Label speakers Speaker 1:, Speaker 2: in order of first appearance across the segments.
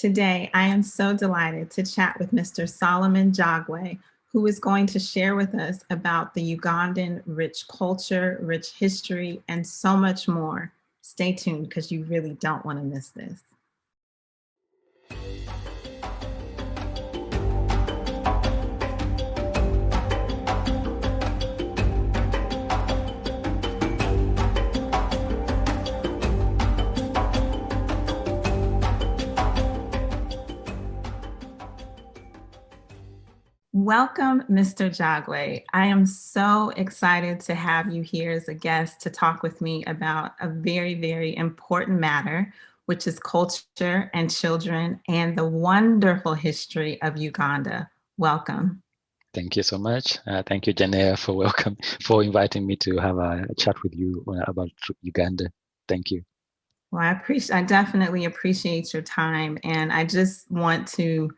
Speaker 1: Today, I am so delighted to chat with Mr. Solomon Jagwe, who is going to share with us about the Ugandan rich culture, rich history, and so much more. Stay tuned because you really don't want to miss this. Welcome, Mr. Jagwe. I am so excited to have you here as a guest to talk with me about a very, very important matter, which is culture and children and the wonderful history of Uganda. Welcome.
Speaker 2: Thank you so much. Thank you, Janelle, for inviting me to have a chat with you about Uganda. Thank you.
Speaker 1: Well, I definitely appreciate your time. And I just want to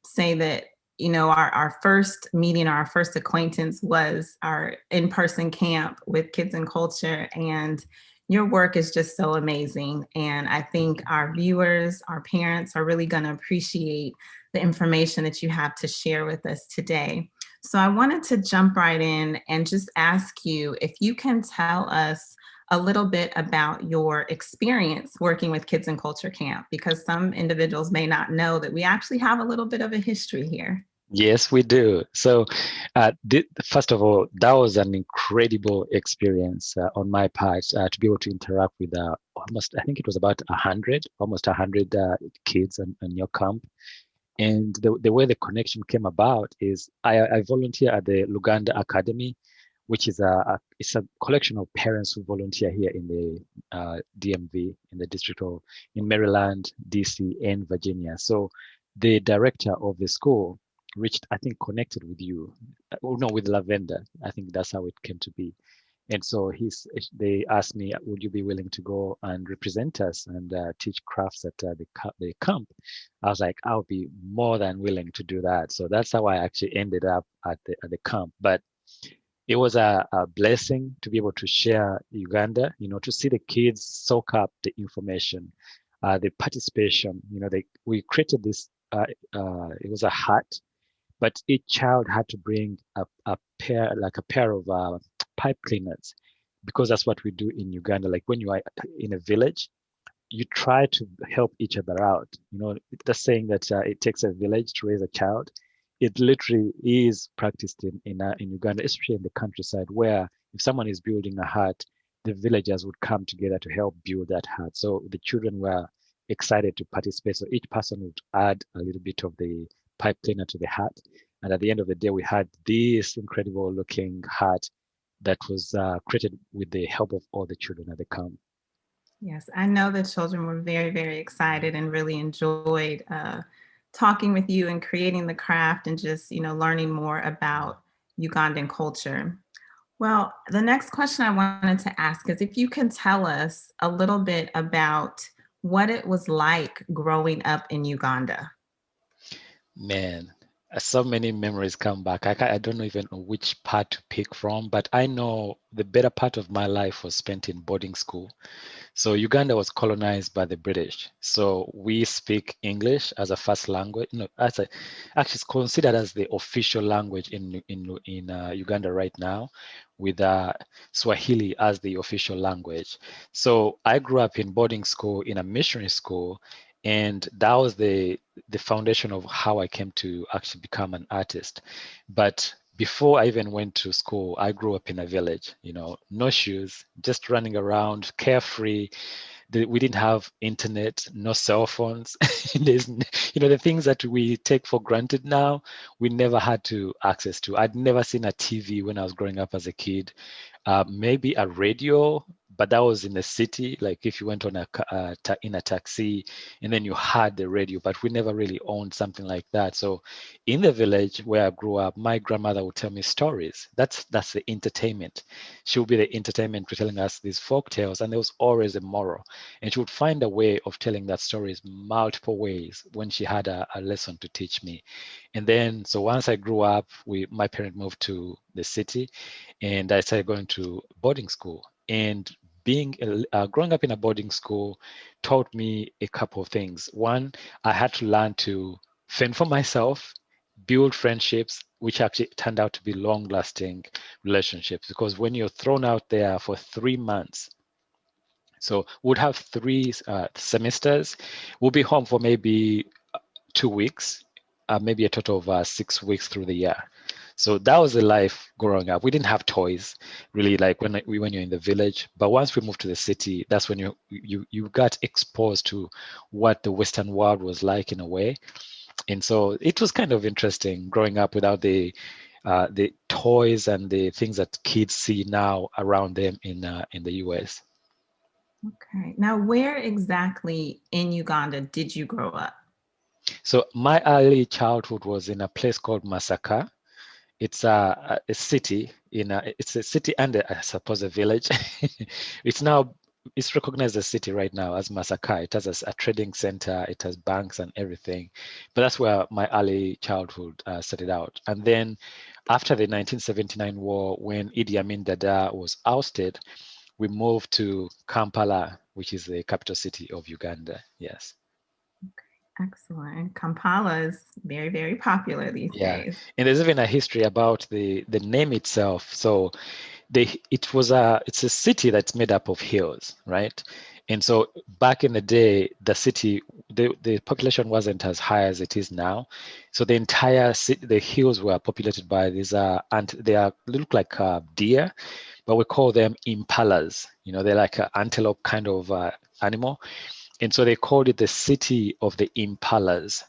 Speaker 1: say that, our first meeting, our first acquaintance was our in-person camp with Kids and Culture. And your work is just so amazing. And I think our viewers, our parents are really going to appreciate the information that you have to share with us today. So I wanted to jump right in and just ask you if you can tell us a little bit about your experience working with Kids and Culture Camp, because some individuals may not know that we actually have a little bit of a history here.
Speaker 2: Yes, we do. So, first of all, that was an incredible experience on my part to be able to interact with almost, I think it was about 100, almost 100 kids on your camp. And the way the connection came about is I volunteer at the Luganda Academy, which is it's a collection of parents who volunteer here in the DMV, in the in Maryland, DC, and Virginia. So the director of the school I think, connected with you, no, with Lavender. I think that's how it came to be. And so they asked me, would you be willing to go and represent us and teach crafts at the camp? I was like, I'll be more than willing to do that. So that's how I actually ended up at the camp. But it was a blessing to be able to share Uganda, to see the kids soak up the information, the participation. We created this, it was a hut, but each child had to bring a pair of pipe cleaners, because that's what we do in Uganda. Like when you are in a village, you try to help each other out. The saying that it takes a village to raise a child, it literally is practiced in Uganda, especially in the countryside, where if someone is building a hut, the villagers would come together to help build that hut. So the children were excited to participate. So each person would add a little bit of the pipe cleaner to the hut. And at the end of the day, we had this incredible looking hut that was created with the help of all the children at the camp.
Speaker 1: Yes, I know the children were very, very excited and really enjoyed talking with you and creating the craft and just, learning more about Ugandan culture. Well, the next question I wanted to ask is if you can tell us a little bit about what it was like growing up in Uganda.
Speaker 2: Man, so many memories come back. I don't know even which part to pick from, but I know the better part of my life was spent in boarding school. So Uganda was colonized by the British. So we speak English as a first language. No, actually it's considered as the official language in Uganda right now, with Swahili as the official language. So I grew up in boarding school in a missionary school, and that was the foundation of how I came to actually become an artist. But before I even went to school, I grew up in a village, no shoes, just running around, carefree. We didn't have internet, no cell phones. There's, the things that we take for granted now, we never had to access to. I'd never seen a TV when I was growing up as a kid. Maybe a radio, but that was in the city. Like if you went on in a taxi, and then you had the radio, but we never really owned something like that. So in the village where I grew up, my grandmother would tell me stories. That's the entertainment. She would be the entertainment for telling us these folk tales, and there was always a moral. And she would find a way of telling that stories multiple ways when she had a lesson to teach me. And then, so once I grew up, my parents moved to the city, and I started going to boarding school. And growing up in a boarding school taught me a couple of things. One, I had to learn to fend for myself, build friendships, which actually turned out to be long-lasting relationships. Because when you're thrown out there for 3 months, so we'd have three semesters, we'll be home for maybe 2 weeks, maybe a total of 6 weeks through the year. So that was the life growing up. We didn't have toys really, like when you're in the village. But once we moved to the city, that's when you got exposed to what the Western world was like in a way. And so it was kind of interesting growing up without the toys and the things that kids see now around them in the US.
Speaker 1: Okay. Now, where exactly in Uganda did you grow up?
Speaker 2: So my early childhood was in a place called Masaka. It's a city it's a city and I suppose a village. It's now it's recognized as a city right now as Masaka. It has a trading center, it has banks and everything. But that's where my early childhood started out. And then after the 1979 war, when Idi Amin Dada was ousted, we moved to Kampala, which is the capital city of Uganda. Yes.
Speaker 1: Excellent. Kampala is very, very popular these
Speaker 2: Yeah,
Speaker 1: days.
Speaker 2: and there's even a history about the name itself. So it's a city that's made up of hills, right? And so back in the day, the population wasn't as high as it is now. So the entire city, the hills were populated by these they look like deer, but we call them impalas. They're like an antelope kind of animal. And so they called it the city of the impalas.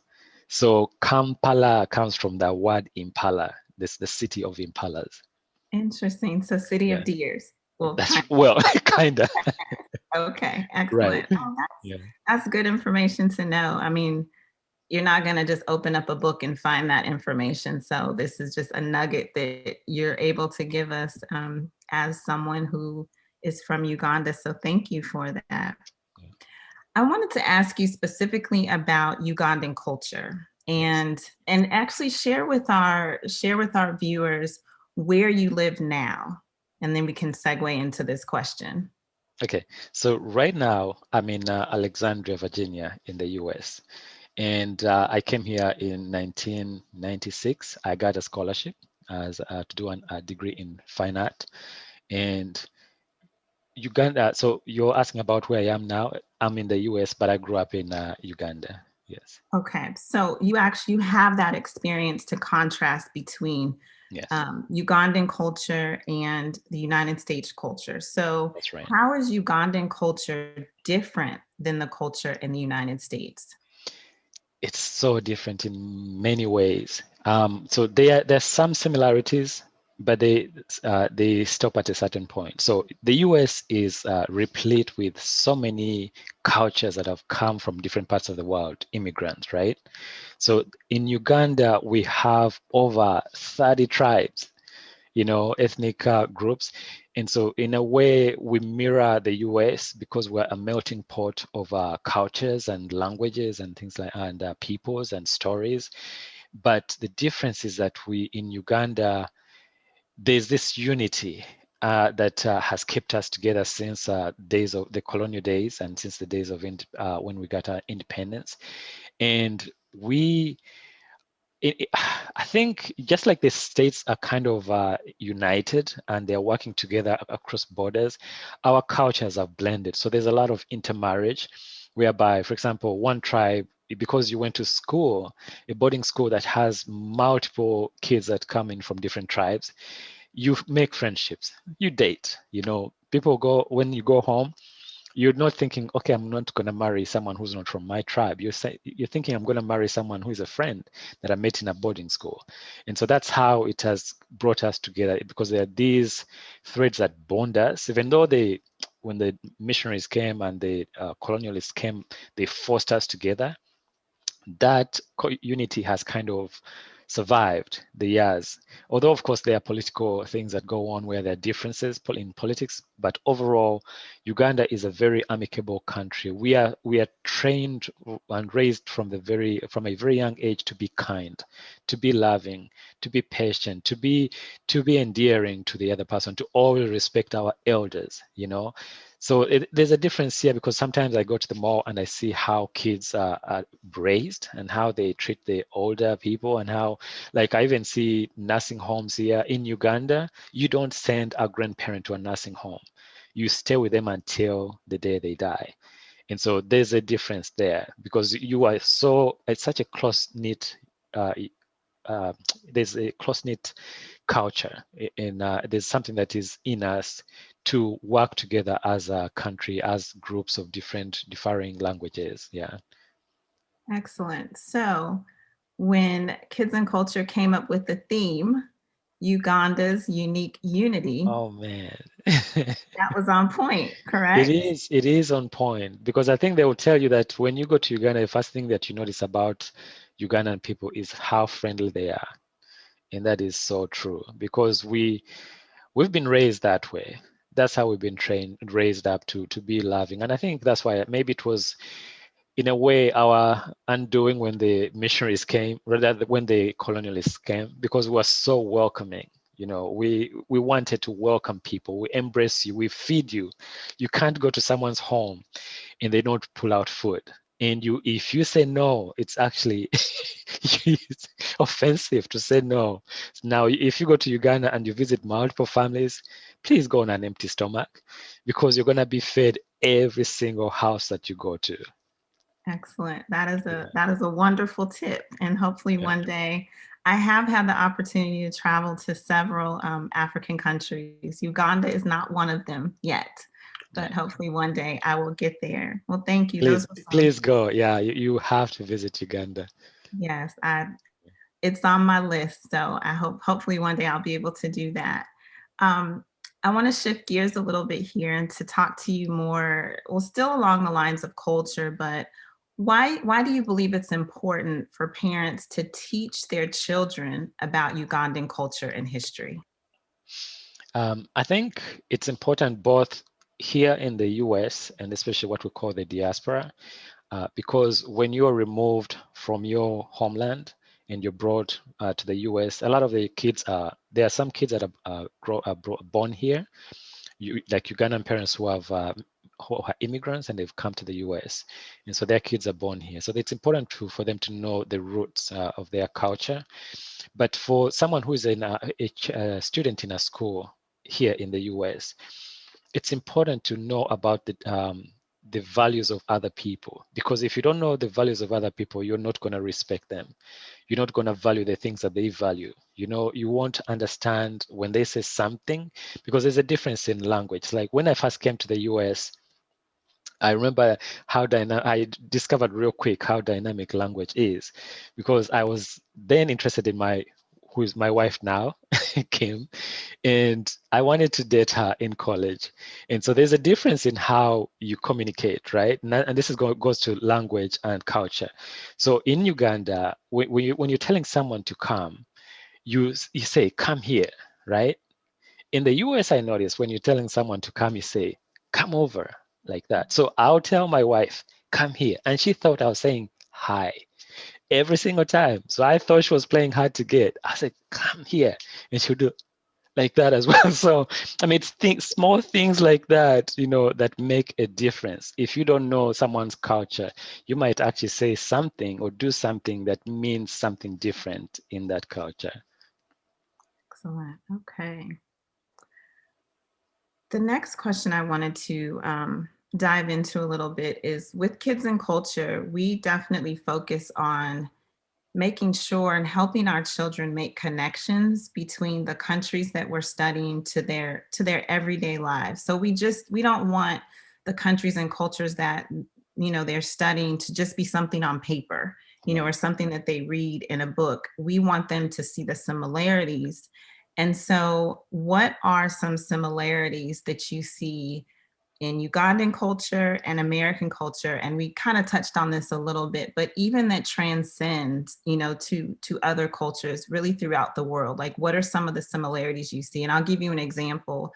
Speaker 2: So Kampala comes from the word impala, this the city of impalas.
Speaker 1: Interesting. So, City of
Speaker 2: Yeah,
Speaker 1: Deers. Well,
Speaker 2: that's
Speaker 1: kind
Speaker 2: well, kind of
Speaker 1: of. Okay.
Speaker 2: right.
Speaker 1: Excellent. Oh,
Speaker 2: Yeah,
Speaker 1: that's good information to know. I mean, you're not going to just open up a book and find that information. So, this is just a nugget that you're able to give us as someone who is from Uganda. So, thank you for that.
Speaker 2: yeah.
Speaker 1: I wanted to ask you specifically about Ugandan culture
Speaker 2: Yes.
Speaker 1: and actually share with our viewers where you live now, and then we can segue into this question.
Speaker 2: Okay. So right now I'm in Alexandria, Virginia, in the U.S. And I came here in 1996. I got a scholarship as to do a degree in fine art. And Uganda. So you're asking about where I am now. I'm in the US, but I grew up in Uganda. Yes.
Speaker 1: Okay, so you have that experience to contrast between
Speaker 2: Yes,
Speaker 1: Ugandan culture and the United States culture. So,
Speaker 2: that's right.
Speaker 1: how is Ugandan culture different than the culture in the United States?
Speaker 2: It's so different in many ways. So there's some similarities, but they stop at a certain point. So the US is replete with so many cultures that have come from different parts of the world, immigrants, right? So in Uganda, we have over 30 tribes, ethnic groups. And so, in a way, we mirror the US because we're a melting pot of cultures and languages and things like and peoples and stories. But the difference is that in Uganda, there's this unity that has kept us together since days of the colonial days and since the days of when we got our independence. And we I think just like the states are kind of united and they're working together across borders, our cultures are blended. So there's a lot of intermarriage, whereby, for example, one tribe, because you went to school, a boarding school that has multiple kids that come in from different tribes, you make friendships, you date. People go when you go home you're not thinking, okay, I'm not going to marry someone who's not from my tribe. You're thinking, I'm going to marry someone who is a friend that I met in a boarding school. And so that's how it has brought us together because there are these threads that bond us, even though when the missionaries came and the colonialists came, they forced us together. That unity has kind of survived the years. Although, of course, there are political things that go on where there are differences in politics, but overall, Uganda is a very amicable country. We are trained and raised from a very young age to be kind, to be loving, to be patient, to be endearing to the other person, to always respect our elders. So there's a difference here because sometimes I go to the mall and I see how kids are raised and how they treat the older people and how, like, I even see nursing homes here in Uganda. You don't send a grandparent to a nursing home. You stay with them until the day they die. And so there's a difference there because you are so, it's such a close-knit, uh, uh, there's a close-knit culture and there's something that is in us to work together as a country, as groups of differing languages. Yeah.
Speaker 1: Excellent. So, when Kids and Culture came up with the theme, Uganda's Unique Unity,
Speaker 2: Oh man.
Speaker 1: that was on point,
Speaker 2: It
Speaker 1: correct?
Speaker 2: is, it is on point because I think they will tell you that when you go to Uganda, the first thing that you notice about Ugandan people is how friendly they are. And that is so true because we've been raised that way. That's how we've been trained, raised up to be loving. And I think that's why maybe it was in a way our undoing when the missionaries came, rather than when the colonialists came, because we were so welcoming. You know, we wanted to welcome people. We embrace you. We feed you. You can't go to someone's home and they don't pull out food. And you, if you say no, it's actually it's offensive to say no. Now, if you go to Uganda and you visit multiple families, please go on an empty stomach because you're gonna be fed every single house that you go to.
Speaker 1: Excellent.
Speaker 2: Yeah,
Speaker 1: That is a wonderful tip, and hopefully
Speaker 2: yeah,
Speaker 1: one day I have had the opportunity to travel to several African countries. Uganda is not one of them yet, but
Speaker 2: yeah.
Speaker 1: hopefully one day I will get there. Well, thank you. Those
Speaker 2: Please,
Speaker 1: were some.
Speaker 2: please go. Yeah, you have to visit Uganda.
Speaker 1: Yes, I it's on my list. So I hope hopefully one day I'll be able to do that. Um, I want to shift gears a little bit here and to talk to you more, well, still along the lines of culture, but why do you believe it's important for parents to teach their children about Ugandan culture and history?
Speaker 2: I think it's important both here in the US and especially what we call the diaspora, because when you're removed from your homeland and you're brought to the US, a lot of the kids are, there are some kids that are born here, like Ugandan parents who are immigrants and they've come to the US. And so their kids are born here. So it's important for them to know the roots of their culture. But for someone who is a student in a school here in the US, it's important to know about the values of other people. Because if you don't know the values of other people, you're not going to respect them. You're not going to value the things that they value. You know, you won't understand when they say something because there's a difference in language. Like when I first came to the US, I remember I discovered real quick how dynamic language is because I was then interested in who is my wife now, Kim, and I wanted to date her in college. And so there's a difference in how you communicate, right? And this goes to language and culture. So in Uganda, when you're telling someone to come, you say, come here, right? In the US, I noticed when you're telling someone to come, you say, come over, like that. So I'll tell my wife, come here. And she thought I was saying hi every single time. So I thought she was playing hard to get. I said, come here. And she'll do like that as well. So, I mean, small things like that, that make a difference. If you don't know someone's culture, you might actually say something or do something that means something different in that culture.
Speaker 1: Excellent. Okay. The next question I wanted to dive into a little bit is with kids and culture, we definitely focus on making sure and helping our children make connections between the countries that we're studying to their everyday lives. So we don't want the countries and cultures that they're studying to just be something on paper,
Speaker 2: Yeah.
Speaker 1: or something that they read in a book. We want them to see the similarities. And so what are some similarities that you see in Ugandan culture and American culture? And we kind of touched on this a little bit, but even that transcend, to other cultures really throughout the world. Like, what are some of the similarities you see? And I'll give you an example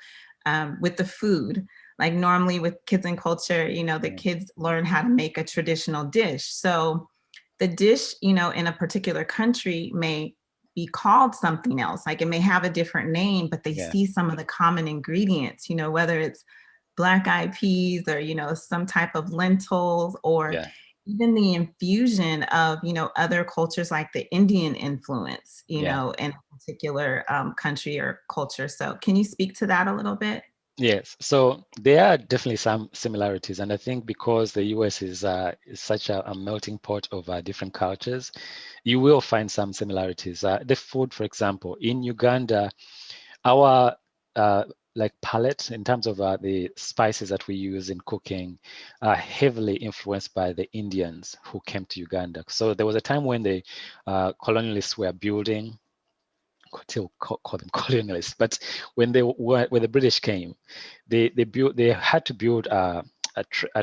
Speaker 1: with the food. Like normally with kids and culture, the
Speaker 2: Yeah.
Speaker 1: kids learn how to make a traditional dish. So the dish, in a particular country may be called something else. Like it may have a different name, but they
Speaker 2: Yeah.
Speaker 1: see some of the common ingredients, whether it's black eyed peas or, some type of lentils, or
Speaker 2: Yeah.
Speaker 1: even the infusion of, other cultures like the Indian influence,
Speaker 2: Yeah.
Speaker 1: in a particular country or culture. So can you speak to that a little bit?
Speaker 2: Yes, so there are definitely some similarities, and I think because the US is such a melting pot of different cultures, you will find some similarities. The food, for example, in Uganda, our like palette in terms of the spices that we use in cooking are heavily influenced by the Indians who came to Uganda. So there was a time when the colonialists were building, still call them colonialists, but when the British came, they had to build a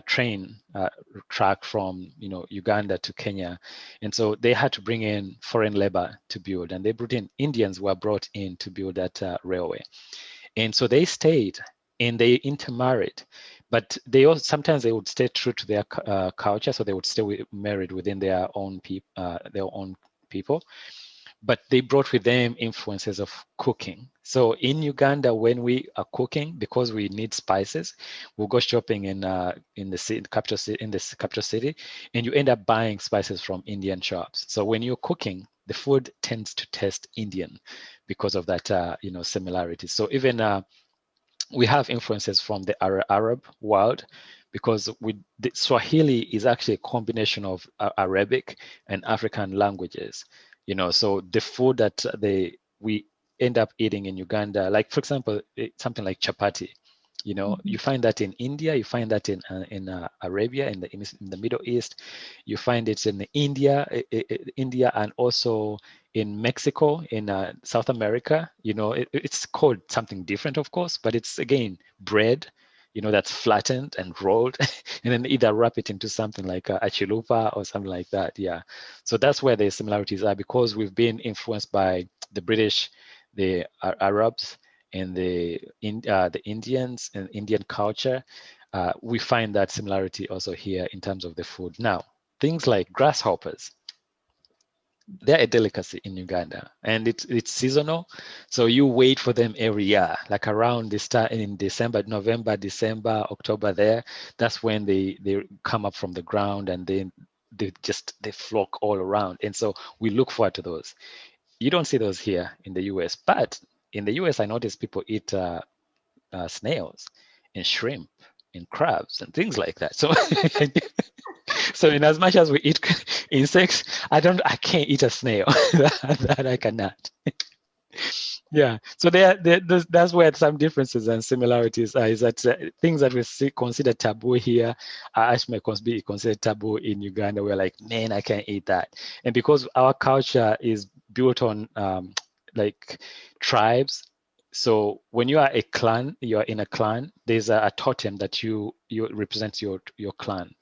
Speaker 2: train track from Uganda to Kenya, and so they had to bring in foreign labor to build, and they brought in Indians were brought in to build that railway, and so they stayed and they intermarried, but they also sometimes they would stay true to their culture, so they would stay married within their own people, but they brought with them influences of cooking. So in Uganda, when we are cooking, because we need spices, we'll go shopping in the city, capital city, in this capital city, and you end up buying spices from Indian shops. So when you're cooking, the food tends to taste Indian because of that, similarities. So even we have influences from the Arab world because the Swahili is actually a combination of Arabic and African languages. So the food that we end up eating in Uganda, like for example, something like chapati.
Speaker 1: Mhm.
Speaker 2: You find that in India, you find that in Arabia, in the Middle East, you find it in India, India, and also in Mexico, in South America. It's called something different, of course, but it's again bread, that's flattened and rolled, and then either wrap it into something like a chilupa or something like that. Yeah, so that's where the similarities are because we've been influenced by the British, the Arabs, and the Indians and Indian culture. We find that similarity also here in terms of the food. Now, things like grasshoppers, they're a delicacy in Uganda, and it's seasonal. So you wait for them every year, like around this time in December, November, December, October. That's when they come up from the ground, and then they flock all around. And so we look forward to those. You don't see those here in the US, but in the US, I notice people eat snails and shrimp and crabs and things like that. So so in as much as we eat insects, I can't eat a snail. that I cannot. Yeah. So that's where some differences and similarities are. Is that things that consider taboo here are actually be considered taboo in Uganda. We're like, man, I can't eat that. And because our culture is built on like tribes, so when you are a clan, you are in a clan. There's a totem that you represent your clan,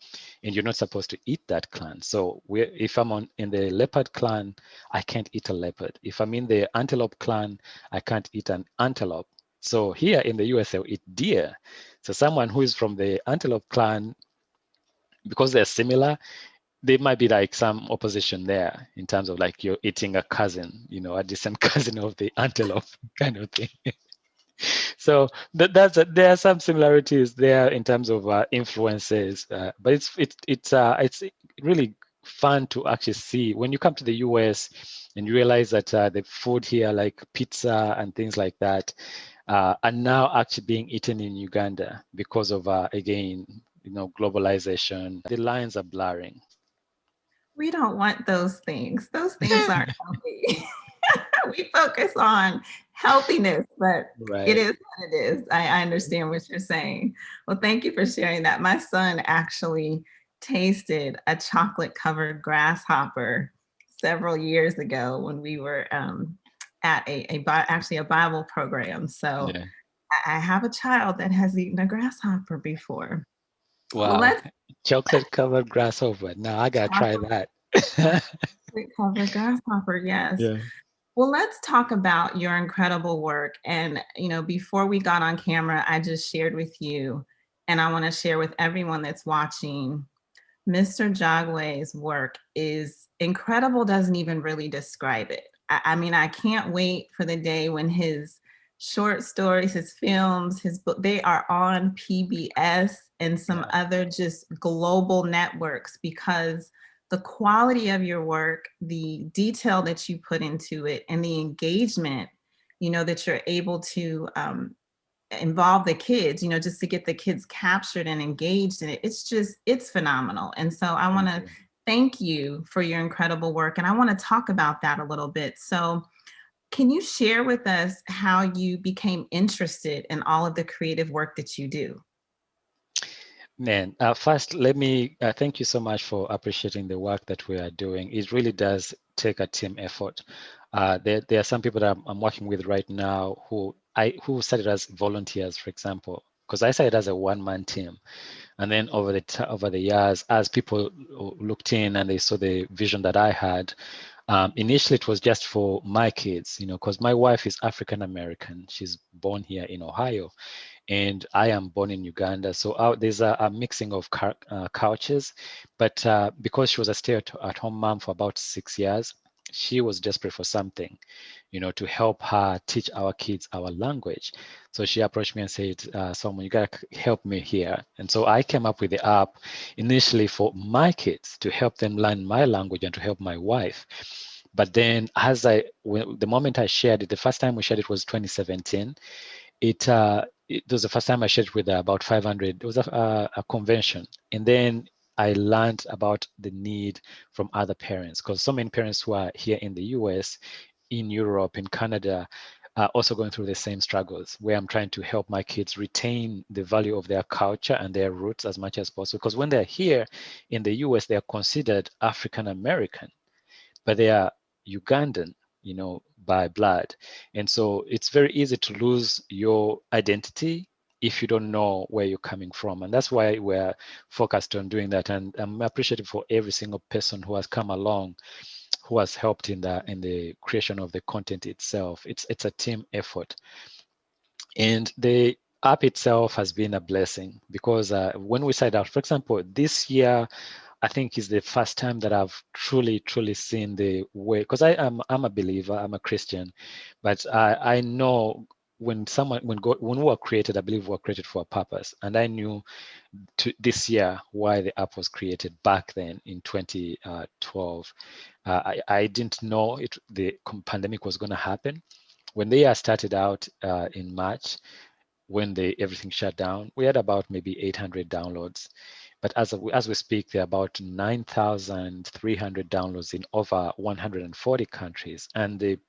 Speaker 2: and you're not supposed to eat that clan. So if I'm in the leopard clan, I can't eat a leopard. If I'm in the antelope clan, I can't eat an antelope. So here in the US, they'll eat deer. So someone who is from the antelope clan, because they're similar, there might be like some opposition there in terms of like you're eating a cousin, a distant cousin of the antelope kind of thing. So there are some similarities there in terms of influences, but it's really fun to actually see when you come to the US and you realize that the food here, like pizza and things like that, are now actually being eaten in Uganda because of again, globalization. The lines are blurring.
Speaker 1: We don't want those things. Those things aren't healthy. We focus on healthiness, but it
Speaker 2: Right.
Speaker 1: is what it is. I understand what you're saying. Well, thank you for sharing that. My son actually tasted a chocolate covered grasshopper several years ago when we were at actually a Bible program. So
Speaker 2: Yeah.
Speaker 1: I have a child that has eaten a grasshopper before. Well,
Speaker 2: Wow.
Speaker 1: let's
Speaker 2: Chocolate covered grasshopper. Now I gotta try that.
Speaker 1: chocolate covered grasshopper. Yes.
Speaker 2: Yeah.
Speaker 1: Well, let's talk about your incredible work. And, before we got on camera, I just shared with you, and I want to share with everyone that's watching. Mr. Jagwe's work is incredible, doesn't even really describe it. I mean, I can't wait for the day when his short stories, his films, his book, they are on PBS and some
Speaker 2: Yeah,
Speaker 1: other just global networks because the quality of your work, the detail that you put into it, and the engagement, that you're able to involve the kids, just to get the kids captured and engaged in it. It's phenomenal. And so I want
Speaker 2: thank
Speaker 1: to
Speaker 2: you.
Speaker 1: thank you for your incredible work. And I want to talk about that a little bit. So, can you share with us how you became interested in all of the creative work that you do?
Speaker 2: Man, first, let me thank you so much for appreciating the work that we are doing. It really does take a team effort. There are some people that I'm working with right now who started as volunteers, for example, because I started as a one-man team, and then over the years, as people looked in and they saw the vision that I had, initially it was just for my kids, because my wife is African American. She's born here in Ohio, and I am born in Uganda. So there's a mixing of cultures, but because she was a stay-at-home mom for about 6 years, she was desperate for something, to help her teach our kids our language. So she approached me and said, "Someone, you gotta help me here." And so I came up with the app initially for my kids to help them learn my language and to help my wife. But then, the moment I shared it, the first time we shared it was 2017. It was the first time I shared with about 500. It was a convention, and then I learned about the need from other parents, because so many parents who are here in the US, in Europe, in Canada, are also going through the same struggles, where I'm trying to help my kids retain the value of their culture and their roots as much as possible. Because when they're here in the US, they are considered African American, but they are Ugandan, by blood. And so it's very easy to lose your identity if you don't know where you're coming from. And that's why we're focused on doing that. And I'm appreciative for every single person who has come along, who has helped in the creation of the content itself. It's a team effort. And the app itself has been a blessing because when we started out, for example, this year, I think is the first time that I've truly, truly seen the way, because I'm a believer, I'm a Christian, but I know when we were created, I believe we were created for a purpose. And I knew this year why the app was created back then in 2012. I didn't know the pandemic was going to happen. When the year started out in March, when everything shut down, we had about maybe 800 downloads. But as we speak, there are about 9,300 downloads in over 140 countries. And the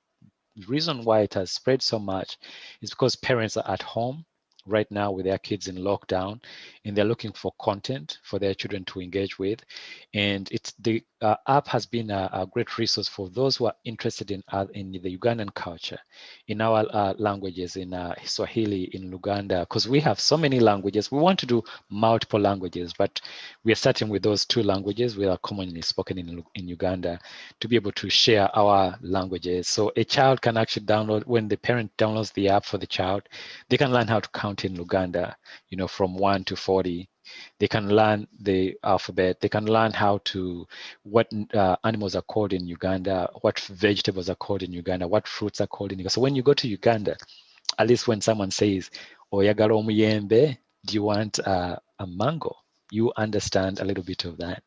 Speaker 2: reason why it has spread so much is because parents are at home right now with their kids in lockdown, and they're looking for content for their children to engage with. And the app has been a great resource for those who are interested in the Ugandan culture, in our languages, in Swahili, in Luganda, because we have so many languages. We want to do multiple languages, but we are starting with those two languages that are commonly spoken in Uganda, to be able to share our languages. So a child can actually when the parent downloads the app for the child, they can learn how to count in Luganda, from 1 to 40. They can learn the alphabet. They can learn what animals are called in Uganda, what vegetables are called in Uganda, what fruits are called in Uganda. So when you go to Uganda, at least when someone says, "Oyagala omuyembe," do you want a mango? You understand a little bit of that.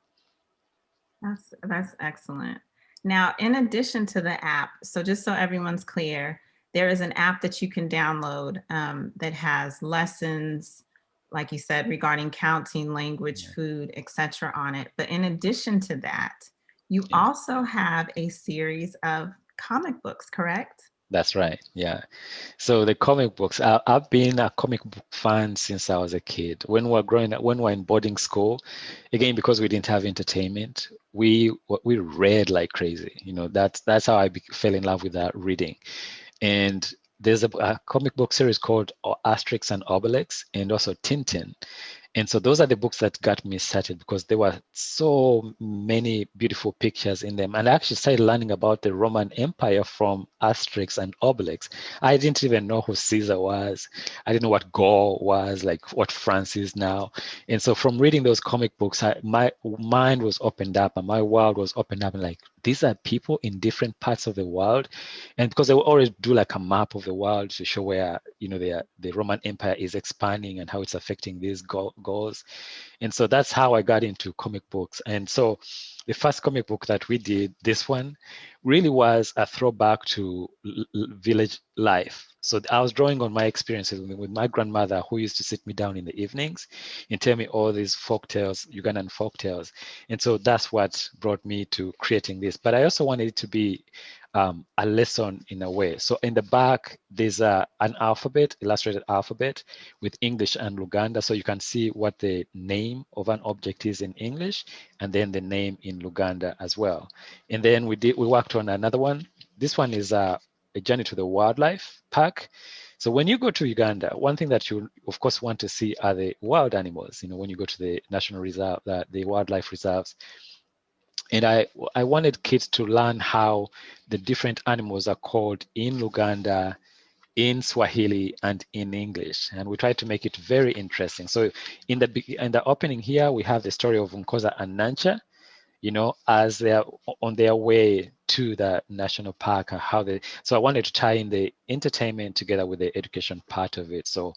Speaker 1: That's excellent. Now, in addition to the app, so just so everyone's clear, there is an app that you can download that has lessons, like you said, regarding counting, language,
Speaker 2: Yeah.
Speaker 1: food, etc. on it. But in addition to that, you
Speaker 2: Yeah.
Speaker 1: also have a series of comic books, correct?
Speaker 2: That's right. Yeah. So the comic books, I've been a comic book fan since I was a kid. When we were growing up, when we were in boarding school, again, because we didn't have entertainment, we read like crazy. That's how I fell in love with that reading. And there's a comic book series called Asterix and Obelix, and also Tintin. And so those are the books that got me started, because there were so many beautiful pictures in them. And I actually started learning about the Roman Empire from Asterix and Obelix. I didn't even know who Caesar was. I didn't know what Gaul was, like what France is now. And so from reading those comic books, my mind was opened up and my world was opened up, and like, these are people in different parts of the world. And because they will always do like a map of the world to show where, the Roman Empire is expanding and how it's affecting these goals. And so that's how I got into comic books. And so the first comic book that we did, this one, really was a throwback to village life. So I was drawing on my experiences with my grandmother, who used to sit me down in the evenings and tell me all these folk tales, Ugandan folk tales. And so that's what brought me to creating this. But I also wanted it to be a lesson in a way. So in the back, there's an alphabet, illustrated alphabet with English and Luganda. So you can see what the name of an object is in English and then the name in Luganda as well. And then we worked on another one. This one is a journey to the wildlife park. So when you go to Uganda, one thing that you of course want to see are the wild animals. When you go to the national reserve, the wildlife reserves. And I wanted kids to learn how the different animals are called in Luganda, in Swahili, and in English. And we tried to make it very interesting. So in the opening here, we have the story of Nkoza and Nancha, as they're on their way to the national park, so I wanted to tie in the entertainment together with the education part of it. So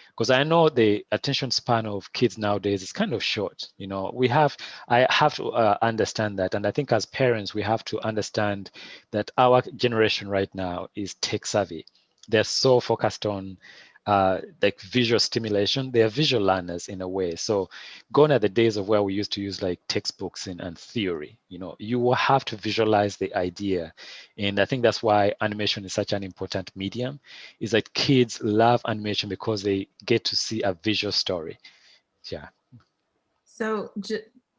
Speaker 2: because I know the attention span of kids nowadays is kind of short. I have to understand that. And I think as parents, we have to understand that our generation right now is tech savvy. They're so focused on like visual stimulation. They are visual learners in a way. So gone are the days of where we used to use like textbooks and theory. You will have to visualize the idea. And I think that's why animation is such an important medium, is that kids love animation because they get to see a visual story. Yeah.
Speaker 1: So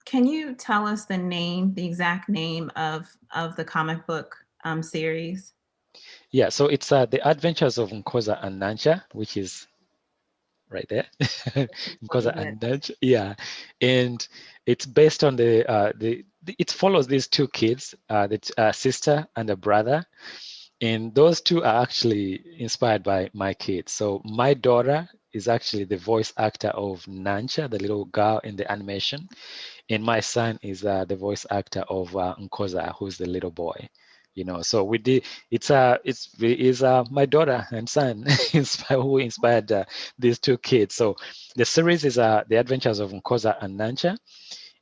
Speaker 1: can you tell us the exact name of the comic book series?
Speaker 2: Yeah, so it's The Adventures of Nkoza and Nancha, which is right there. Nkoza and Nancha. Yeah. And it's based on it follows these two kids, the sister and a brother. And those two are actually inspired by my kids. So my daughter is actually the voice actor of Nancha, the little girl in the animation. And my son is the voice actor of Nkoza, who's the little boy. So we did. It's my daughter and son who inspired these two kids. So the series is The Adventures of Nkoza and Nancha,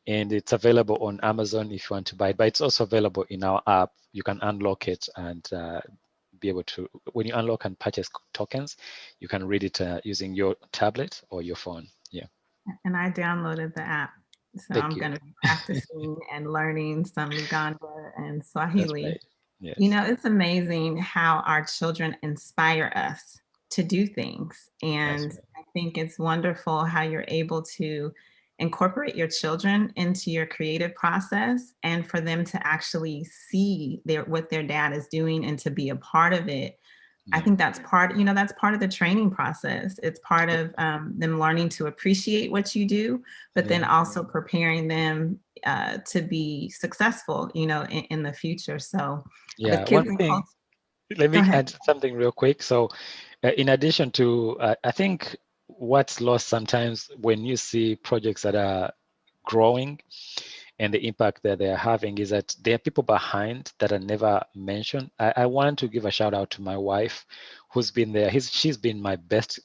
Speaker 2: and it's available on Amazon if you want to buy it. But it's also available in our app. You can unlock it and be able to. When you unlock and purchase tokens, you can read it using your tablet or your phone. Yeah.
Speaker 1: And I downloaded the app. So
Speaker 2: Thank
Speaker 1: I'm
Speaker 2: you.
Speaker 1: going to be practicing and learning some Luganda and
Speaker 2: That's
Speaker 1: Swahili.
Speaker 2: right. Yes.
Speaker 1: It's amazing how our children inspire us to do things.
Speaker 2: That's
Speaker 1: And
Speaker 2: right.
Speaker 1: I think it's wonderful how you're able to incorporate your children into your creative process and for them to actually see what their dad is doing and to be a part of it. I
Speaker 2: Yeah.
Speaker 1: think that's that's part of the training process. It's part of them learning to appreciate what you do, but then
Speaker 2: Yeah.
Speaker 1: also preparing them to be successful, in the future. So with
Speaker 2: Yeah.
Speaker 1: kids
Speaker 2: One
Speaker 1: and
Speaker 2: thing,
Speaker 1: culture,
Speaker 2: let
Speaker 1: go
Speaker 2: me
Speaker 1: ahead.
Speaker 2: add something real quick. So, in addition to, I think what's lost sometimes when you see projects that are growing and the impact that they're having is that there are people behind that are never mentioned. I want to give a shout out to my wife, who's been there. She's been my best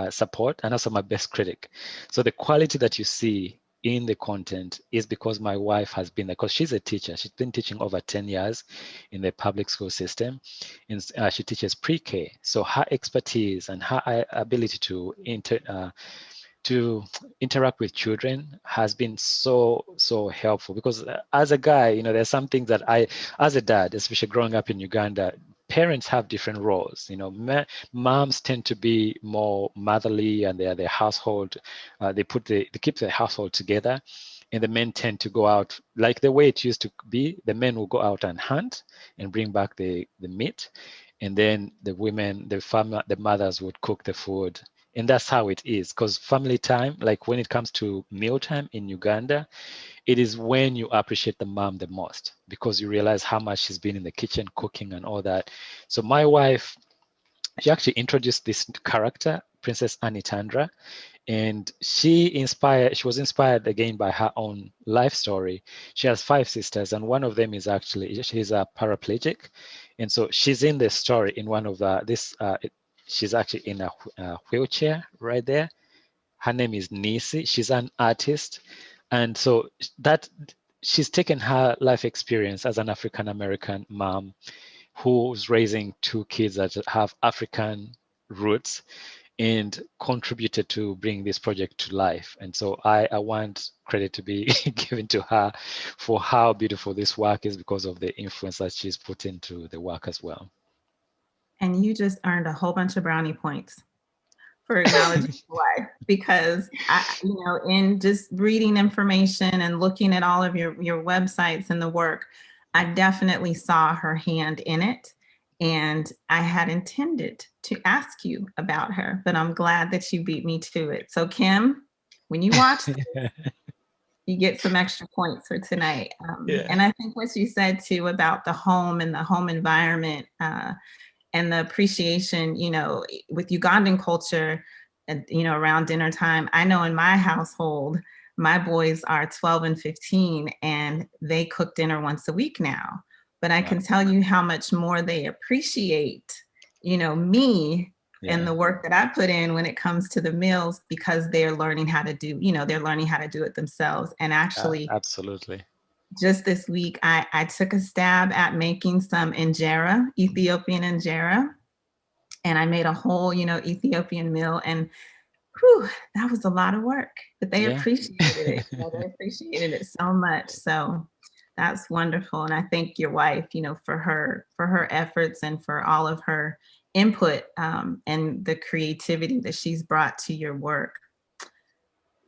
Speaker 2: support and also my best critic. So the quality that you see in the content is because my wife has been there, because she's a teacher. She's been teaching over 10 years in the public school system, and she teaches pre-K. So her expertise and her ability to interact with children has been so helpful, because as a guy, there's some things that as a dad, especially growing up in Uganda, parents have different roles. Moms tend to be more motherly, and they're the household, they keep the household together, and the men tend to go out like the way it used to be. The men will go out and hunt and bring back the meat, and then the women, the mothers would cook the food. And that's how it is, because family time, like when it comes to mealtime in Uganda, it is when you appreciate the mom the most, because you realize how much she's been in the kitchen cooking and all that. So my wife, she actually introduced this character Princess Anitandra, and she was inspired again by her own life story. She has 5 sisters, and one of them is actually, she's a paraplegic, and so she's in the story in one of she's actually in a wheelchair right there. Her name is Nisi. She's an artist, and so that she's taken her life experience as an African American mom who's raising 2 kids that have African roots and contributed to bring this project to life. And so I want credit to be given to her for how beautiful this work is because of the influence that she's put into the work as well.
Speaker 1: And you just earned a whole bunch of brownie points for acknowledging your wife, because in just reading information and looking at all of your websites and the work, I definitely saw her hand in it. And I had intended to ask you about her, but I'm glad that you beat me to it. So Kim, when you watch this, you get some extra points for tonight.
Speaker 2: Yeah.
Speaker 1: And I think what you said too about the home and the home environment, and the appreciation, with Ugandan culture, around dinner time. I know in my household, my boys are 12 and 15, and they cook dinner once a week now. But I can tell you how much more they appreciate, me and the work that I put in when it comes to the meals, because they're learning how to do, they're learning how to do it themselves. And actually,
Speaker 2: absolutely.
Speaker 1: Just this week, I took a stab at making some injera, Ethiopian injera, and I made a whole, Ethiopian meal. And whew, that was a lot of work, but they appreciated it. They appreciated it so much. So that's wonderful. And I thank your wife, for her efforts and for all of her input, and the creativity that she's brought to your work.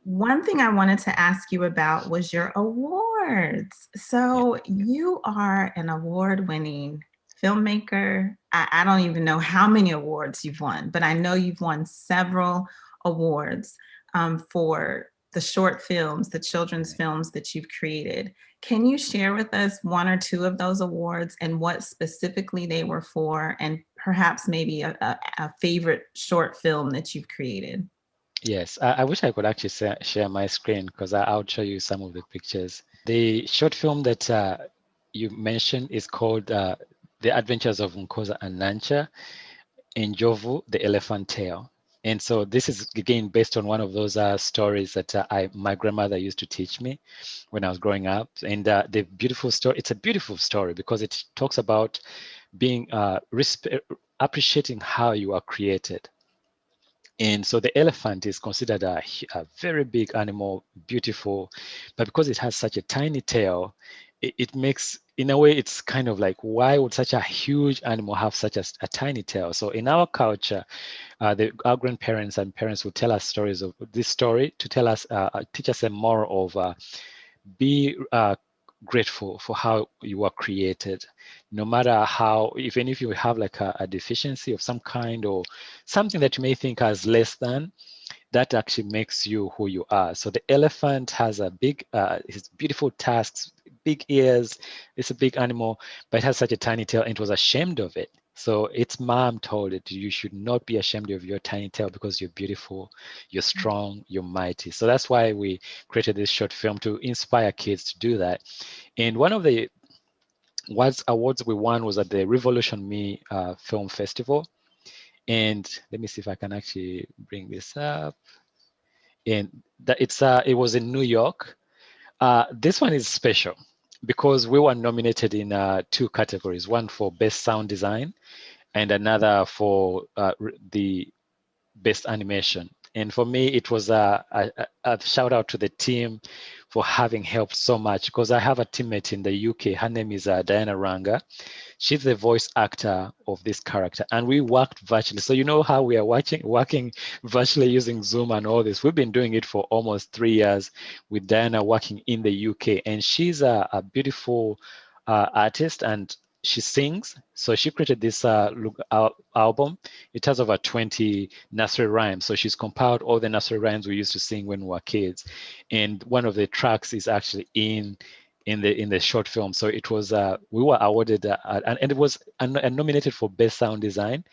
Speaker 1: One thing I wanted to ask you about was your awards. So you are an award-winning filmmaker. I don't even know how many awards you've won, but I know you've won several awards, for the short films, the children's films that you've created. Can you share with us 1 or 2 of those awards and what specifically they were for, and perhaps maybe a favorite short film that you've created?
Speaker 2: Yes, I wish I could actually share my screen because I'll show you some of the pictures. The short film that you mentioned is called The Adventures of Nkoza and Nancha in Jovu, the Elephant Tale. And so this is again based on one of those stories that my grandmother used to teach me when I was growing up. And the beautiful story, it's a beautiful story because it talks about being appreciating how you are created. And so the elephant is considered a very big animal, beautiful, but because it has such a tiny tail, it makes, in a way, it's kind of like, why would such a huge animal have such a tiny tail? So in our culture, our grandparents and parents would tell us stories of this story to tell us, teach us a moral of be grateful for how you are created, no matter how, even if you have like a deficiency of some kind or something that you may think as less than, that actually makes you who you are. So the elephant has a big, his beautiful tusks, big ears. It's a big animal, but it has such a tiny tail, and it was ashamed of it. So its mom told it, you should not be ashamed of your tiny tail because you're beautiful, you're strong, you're mighty. So that's why we created this short film to inspire kids to do that. And one of the awards we won was at the Revolution Me Film Festival. And let me see if I can actually bring this up. And it was in New York. This one is special because we were nominated in 2 categories, one for best sound design and another for the best animation. And for me, it was a shout out to the team for having helped so much, because I have a teammate in the UK. Her name is Diana Ranga. She's the voice actor of this character, and we worked virtually. So you know how we are working virtually using Zoom and all this. We've been doing it for almost 3 years with Diana working in the UK, and she's a beautiful artist, and she sings. So she created this album. It has over 20 nursery rhymes. So she's compiled all the nursery rhymes we used to sing when we were kids, and one of the tracks is actually in the short film. So it was we were awarded and it was nominated for best sound design.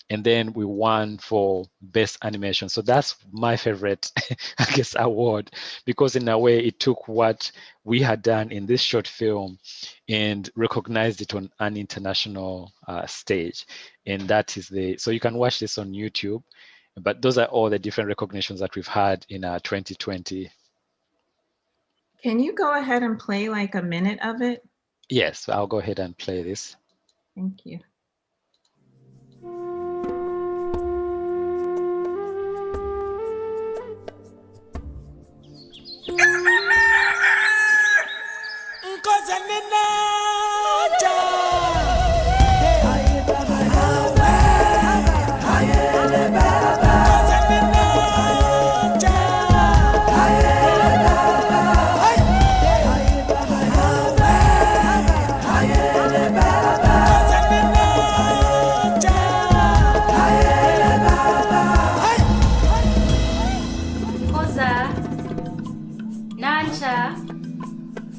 Speaker 2: and then we won for best animation. So that's my favorite, I guess, award, because in a way it took what we had done in this short film and recognized it on an international stage. And that is so you can watch this on YouTube, but those are all the different recognitions that we've had in 2020.
Speaker 1: Can you go ahead and play like a minute of it?
Speaker 2: Yes, I'll go ahead and play this.
Speaker 1: Thank you.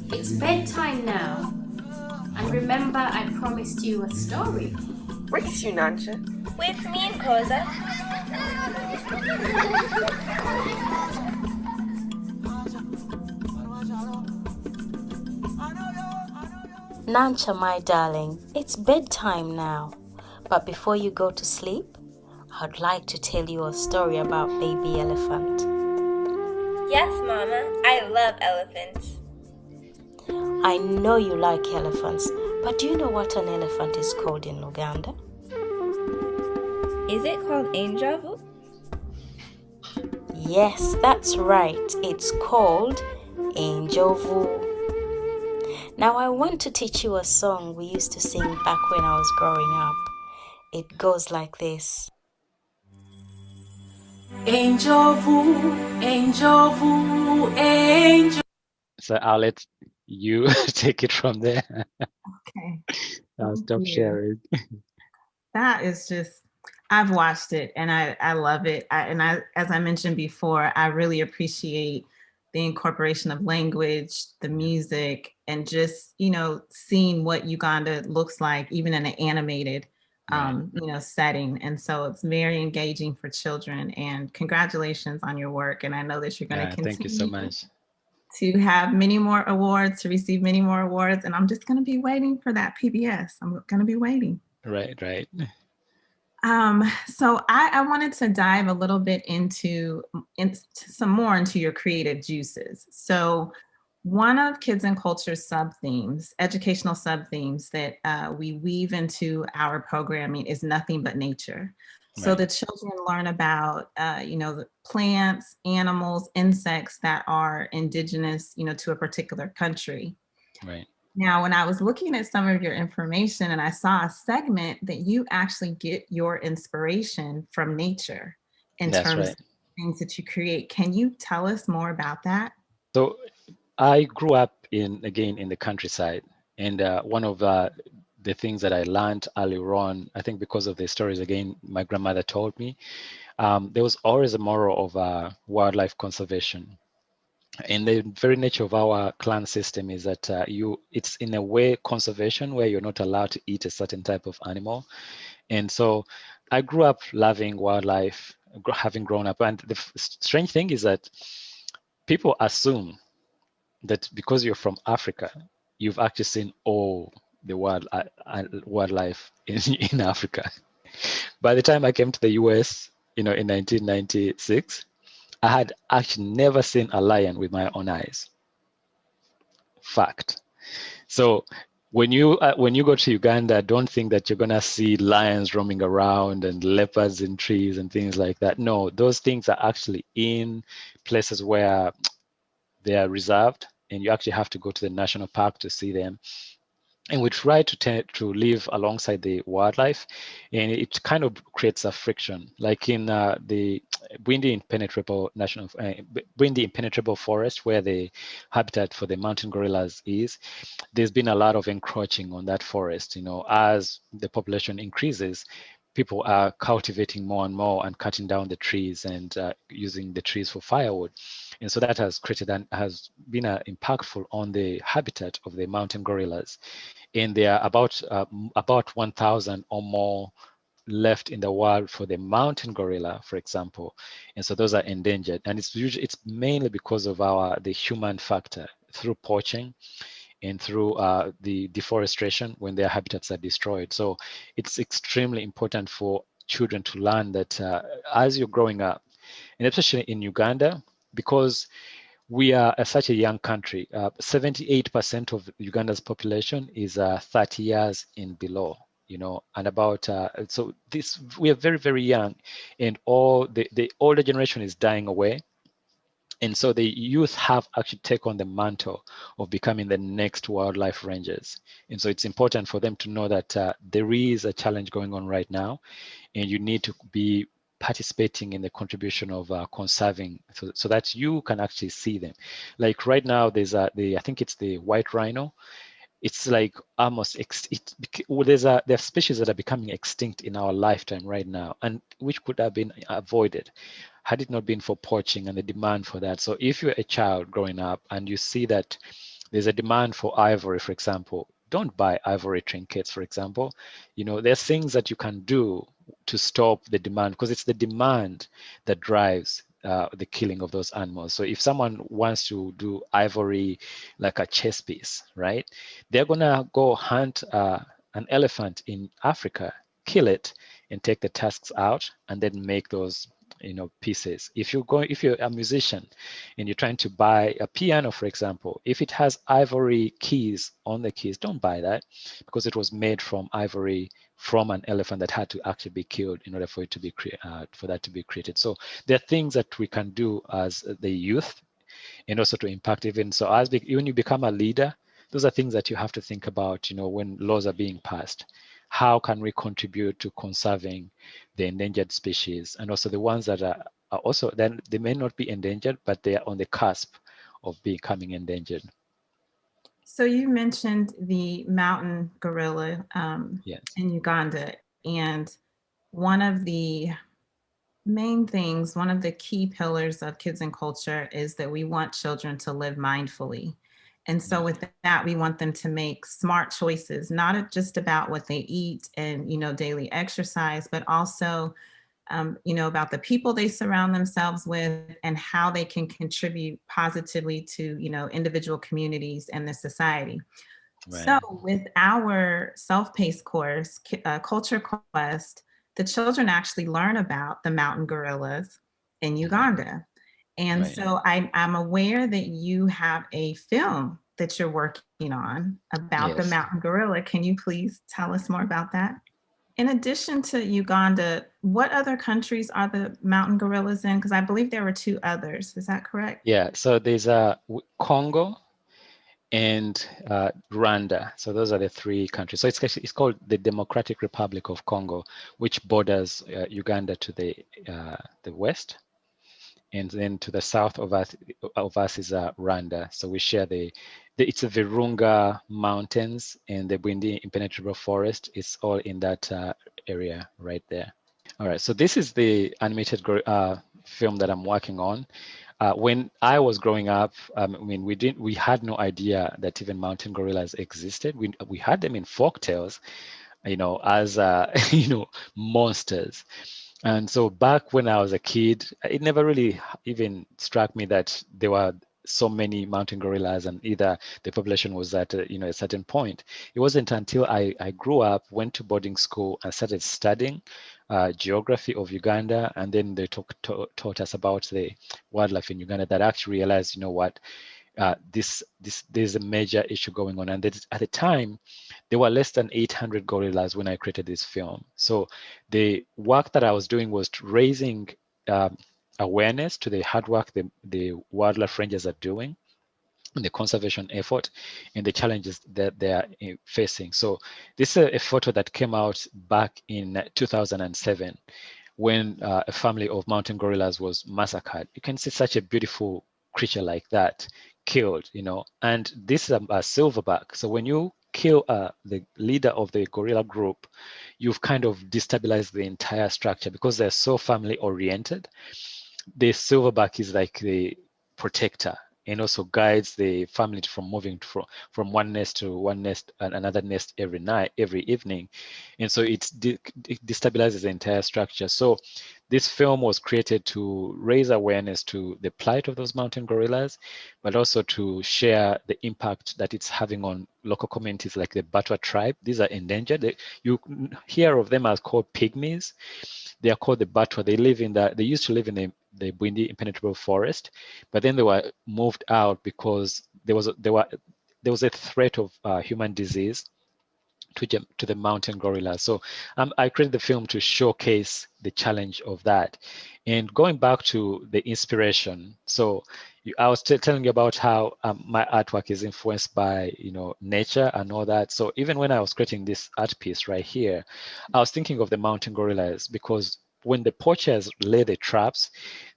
Speaker 3: It's bedtime now. And remember, I promised you a story.
Speaker 4: With you, Nancha.
Speaker 5: With me and Koza.
Speaker 3: Nancha, my darling, it's bedtime now. But before you go to sleep, I'd like to tell you a story about baby elephant.
Speaker 5: Yes, Mama, I love elephants.
Speaker 3: I know you like elephants, but do you know what an elephant is called in Uganda?
Speaker 5: Is it called Anjavu?
Speaker 3: Yes, that's right. It's called Enjovu. Now I want to teach you a song we used to sing back when I was growing up. It goes like this. Enjovu, Enjovu, Enjovu.
Speaker 2: So I'll let you take it from there.
Speaker 1: Okay.
Speaker 2: I'll stop sharing.
Speaker 1: That is just, I've watched it and I love it. As I mentioned before, I really appreciate the incorporation of language, the music, and just, seeing what Uganda looks like, even in an animated, setting. And so it's very engaging for children, and congratulations on your work. And I know that you're going to continue.
Speaker 2: Thank you so much.
Speaker 1: To have many more awards, to receive many more awards. And I'm just going to be waiting for that PBS. I'm going to be waiting.
Speaker 2: Right.
Speaker 1: So I wanted to dive a little bit into some more into your creative juices. So one of Kids and Culture sub-themes, educational sub-themes that we weave into our programming is nothing but nature. So the children learn about, the plants, animals, insects that are indigenous, to a particular country.
Speaker 2: Right.
Speaker 1: Now, when I was looking at some of your information and I saw a segment that you actually get your inspiration from nature in terms of things that you create. Can you tell us more about that?
Speaker 2: So I grew up in the countryside. And one of the things that I learned earlier on, I think because of the stories, my grandmother told me, there was always a moral of wildlife conservation. And the very nature of our clan system is that it's in a way conservation where you're not allowed to eat a certain type of animal. And so I grew up loving wildlife, having grown up. And the strange thing is that people assume that because you're from Africa, you've actually seen all the wildlife in Africa. By the time I came to the US, in 1996, I had actually never seen a lion with my own eyes. Fact. So when you go to Uganda, don't think that you're gonna see lions roaming around and leopards in trees and things like that. No, those things are actually in places where they are reserved, and you actually have to go to the national park to see them. And we try to live alongside the wildlife, and it kind of creates a friction. Like in the windy impenetrable forest, where the habitat for the mountain gorillas is, there's been a lot of encroaching on that forest. As the population increases, people are cultivating more and more and cutting down the trees and using the trees for firewood. And so that has created and has been impactful on the habitat of the mountain gorillas. And there are about 1,000 or more left in the wild for the mountain gorilla, for example, and so those are endangered. And it's mainly because of the human factor through poaching and through the deforestation when their habitats are destroyed. So it's extremely important for children to learn that as you're growing up, and especially in Uganda, because we are such a young country. 78% of Uganda's population is 30 years and below, and about, so this, we are very, very young, and all the older generation is dying away. And so the youth have actually taken on the mantle of becoming the next wildlife rangers. And so it's important for them to know that there is a challenge going on right now, and you need to be participating in the contribution of conserving, so that you can actually see them. Like right now, there's I think it's the white rhino. It's like almost there are species that are becoming extinct in our lifetime right now, and which could have been avoided had it not been for poaching and the demand for that. So if you're a child growing up and you see that there's a demand for ivory, for example, don't buy ivory trinkets, for example. There's things that you can do to stop the demand, because it's the demand that drives the killing of those animals. So if someone wants to do ivory like a chess piece, right, they're gonna go hunt an elephant in Africa, kill it, and take the tusks out, and then make those pieces. If you're a musician and you're trying to buy a piano, for example, if it has ivory keys on the keys, don't buy that, because it was made from ivory from an elephant that had to actually be killed in order for it to be for that to be created. So there are things that we can do as the youth, and also to impact even. So when you become a leader, those are things that you have to think about, when laws are being passed. How can we contribute to conserving the endangered species, and also the ones that are also, then they may not be endangered, but they are on the cusp of becoming endangered.
Speaker 1: So you mentioned the mountain gorilla
Speaker 2: Yes.
Speaker 1: in Uganda, and one of the main things, one of the key pillars of Kids and Culture is that we want children to live mindfully. And so with that, we want them to make smart choices, not just about what they eat and, daily exercise, but also, about the people they surround themselves with and how they can contribute positively to, individual communities and the society.
Speaker 2: Right.
Speaker 1: So with our self-paced course, Culture Quest, the children actually learn about the mountain gorillas in Uganda. And
Speaker 2: Right.
Speaker 1: so I'm aware that you have a film that you're working on about the
Speaker 2: Yes.
Speaker 1: mountain gorilla. Can you please tell us more about that? In addition to Uganda, what other countries are the mountain gorillas in? Because I believe there were 2 others. Is that correct?
Speaker 2: Yeah. So there's Congo and Rwanda. So those are the 3 countries. So it's called the Democratic Republic of Congo, which borders Uganda to the west, and then to the south of us is Rwanda. So we share it's the Virunga Mountains and the Bwindi Impenetrable Forest. It's all in that area right there. All right, so this is the animated film that I'm working on. When I was growing up, we had no idea that even mountain gorillas existed. We had them in folk tales, as monsters. And so back when I was a kid, it never really even struck me that there were so many mountain gorillas, and either the population was at a certain point. It wasn't until I grew up, went to boarding school, and started studying geography of Uganda, and then they taught us about the wildlife in Uganda, that I actually realized, what, there's a major issue going on. And at the time, there were less than 800 gorillas when I created this film. So the work that I was doing was raising awareness to the hard work the wildlife rangers are doing, and the conservation effort, and the challenges that they are facing. So this is a photo that came out back in 2007, when a family of mountain gorillas was massacred. You can see such a beautiful creature like that killed, and this is a silverback. So when you kill the leader of the gorilla group, you've kind of destabilized the entire structure, because they're so family oriented. The silverback is like the protector, and also guides the family from moving from one nest to one nest and another nest every night, every evening. And so it destabilizes the entire structure. So this film was created to raise awareness to the plight of those mountain gorillas, but also to share the impact that it's having on local communities like the Batwa tribe. These are endangered. You hear of them as called pygmies. They are called the Batwa. They used to live in the Bwindi impenetrable forest, but then they were moved out because there was a threat of human disease to the mountain gorilla. So I created the film to showcase the challenge of that. And going back to the inspiration, so I was telling you about how my artwork is influenced by nature and all that. So even when I was creating this art piece right here, I was thinking of the mountain gorillas because when the poachers lay the traps,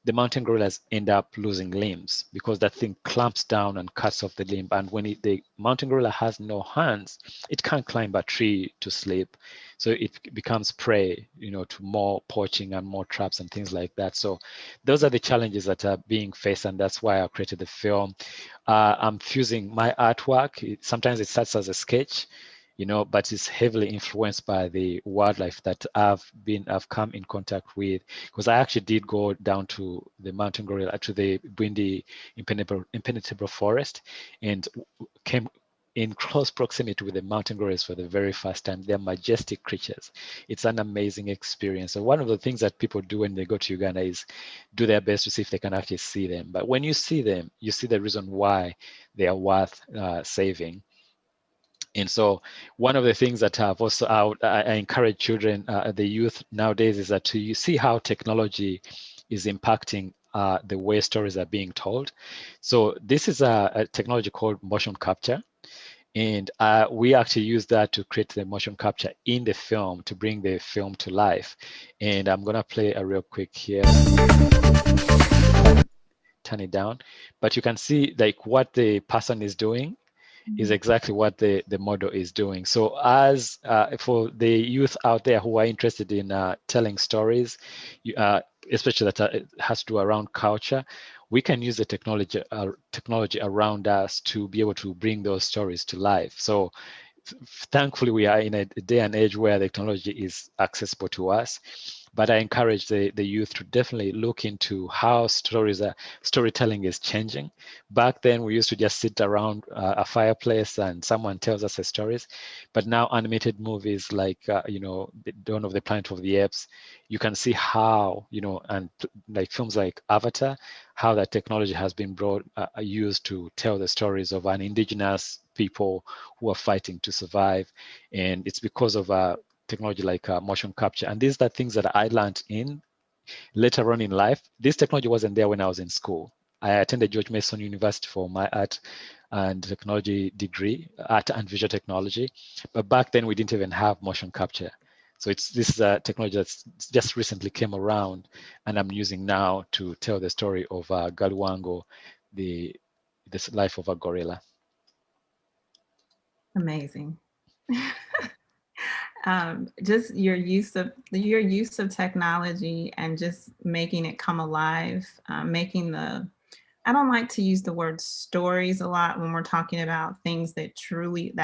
Speaker 2: the mountain gorillas end up losing limbs because that thing clamps down and cuts off the limb. And when the mountain gorilla has no hands, it can't climb a tree to sleep. So it becomes prey, to more poaching and more traps and things like that. So those are the challenges that are being faced, and that's why I created the film. I'm fusing my artwork. Sometimes it starts as a sketch, but it's heavily influenced by the wildlife that I've come in contact with, because I actually did go down to the mountain gorilla, to the Bwindi impenetrable forest, and came in close proximity with the mountain gorillas for the very first time. They're majestic creatures. It's an amazing experience. So one of the things that people do when they go to Uganda is do their best to see if they can actually see them. But when you see them, you see the reason why they are worth saving. And so one of the things that I've also I encourage children, the youth nowadays, is that you see how technology is impacting the way stories are being told. So this is a technology called motion capture. And we actually use that to create the motion capture in the film to bring the film to life. And I'm going to play a real quick here. Turn it down. But you can see like what the person is doing is exactly what the model is doing. So as for the youth out there who are interested in telling stories, especially that has to do around culture, we can use the technology around us to be able to bring those stories to life. So thankfully, we are in a day and age where the technology is accessible to us. But I encourage the youth to definitely look into how storytelling is changing. Back then, we used to just sit around a fireplace and someone tells us the stories. But now animated movies like, The Dawn of the Planet of the Apes, you can see how, and like films like Avatar, how that technology has been used to tell the stories of an indigenous people who are fighting to survive. And it's because of technology like motion capture. And these are things that I learned in later on in life. This technology wasn't there when I was in school. I attended George Mason University for my art and technology degree, art and visual technology. But back then we didn't even have motion capture. So this is a technology that's just recently came around, and I'm using now to tell the story of Galuwango, this life of a gorilla.
Speaker 1: Amazing. Just your use of technology and just making it come alive, I don't like to use the word stories a lot when we're talking about things that truly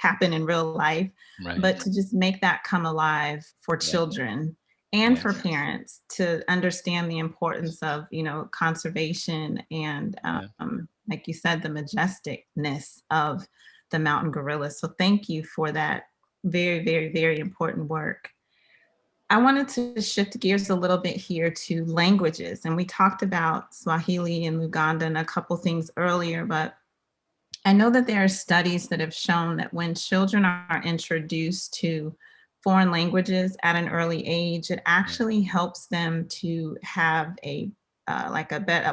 Speaker 1: happen in real life,
Speaker 2: Right.
Speaker 1: but to just make that come alive for children and for parents to understand the importance of, conservation and, like you said, the majesticness of the mountain gorilla. So thank you for that very, very, very important work. I wanted to shift gears a little bit here to languages. And we talked about Swahili and Luganda and a couple things earlier, but I know that there are studies that have shown that when children are introduced to foreign languages at an early age, it actually helps them to have a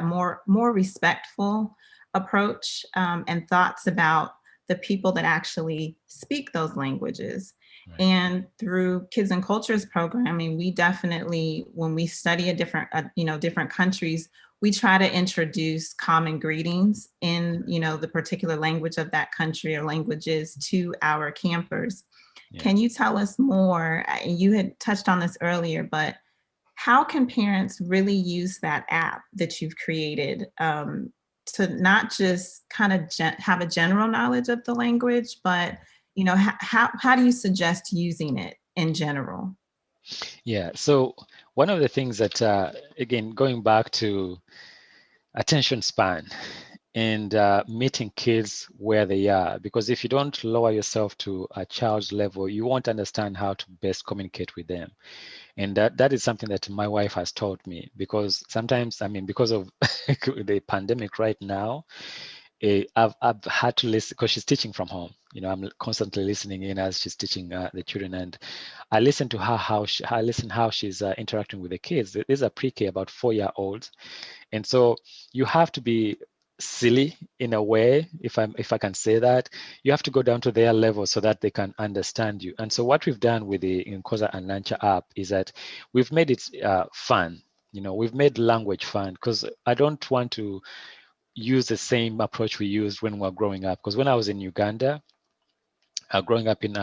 Speaker 1: more respectful approach and thoughts about the people that actually speak those languages.
Speaker 2: Right.
Speaker 1: And through Kids and Cultures programming, we definitely, when we study different countries, we try to introduce common greetings in, the particular language of that country or languages to our campers. Yeah. Can you tell us more? You had touched on this earlier, but how can parents really use that app that you've created to not just kind of have a general knowledge of the language, but how do you suggest using it in general?
Speaker 2: Yeah. So one of the things that, again, going back to attention span and meeting kids where they are, because if you don't lower yourself to a child's level, you won't understand how to best communicate with them. And that is something that my wife has taught me, because sometimes, I mean, because of the pandemic right now, I've had to listen because she's teaching from home. I'm constantly listening in as she's teaching the children, and I listen to her I listen how she's interacting with the kids. These are pre-K, about 4-year-olds, and so you have to be silly in a way, if I can say that. You have to go down to their level so that they can understand you. And so what we've done with the Nkoza and Lancha app is that we've made it fun. We've made language fun, because I don't want to use the same approach we used when we were growing up. Because when I was in Uganda, growing up in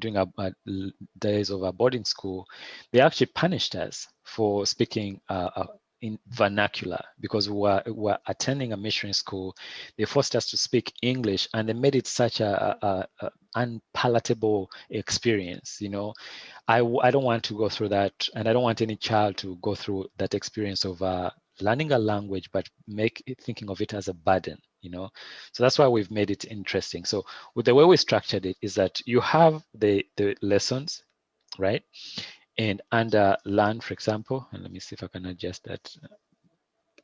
Speaker 2: during our days of our boarding school, they actually punished us for speaking in vernacular, because we were attending a missionary school. They forced us to speak English, and they made it such a unpalatable experience. I don't want to go through that, and I don't want any child to go through that experience of learning a language, but thinking of it as a burden. So that's why we've made it interesting. So with the way we structured it is that you have the lessons, right? And under learn, for example, and let me see if I can adjust that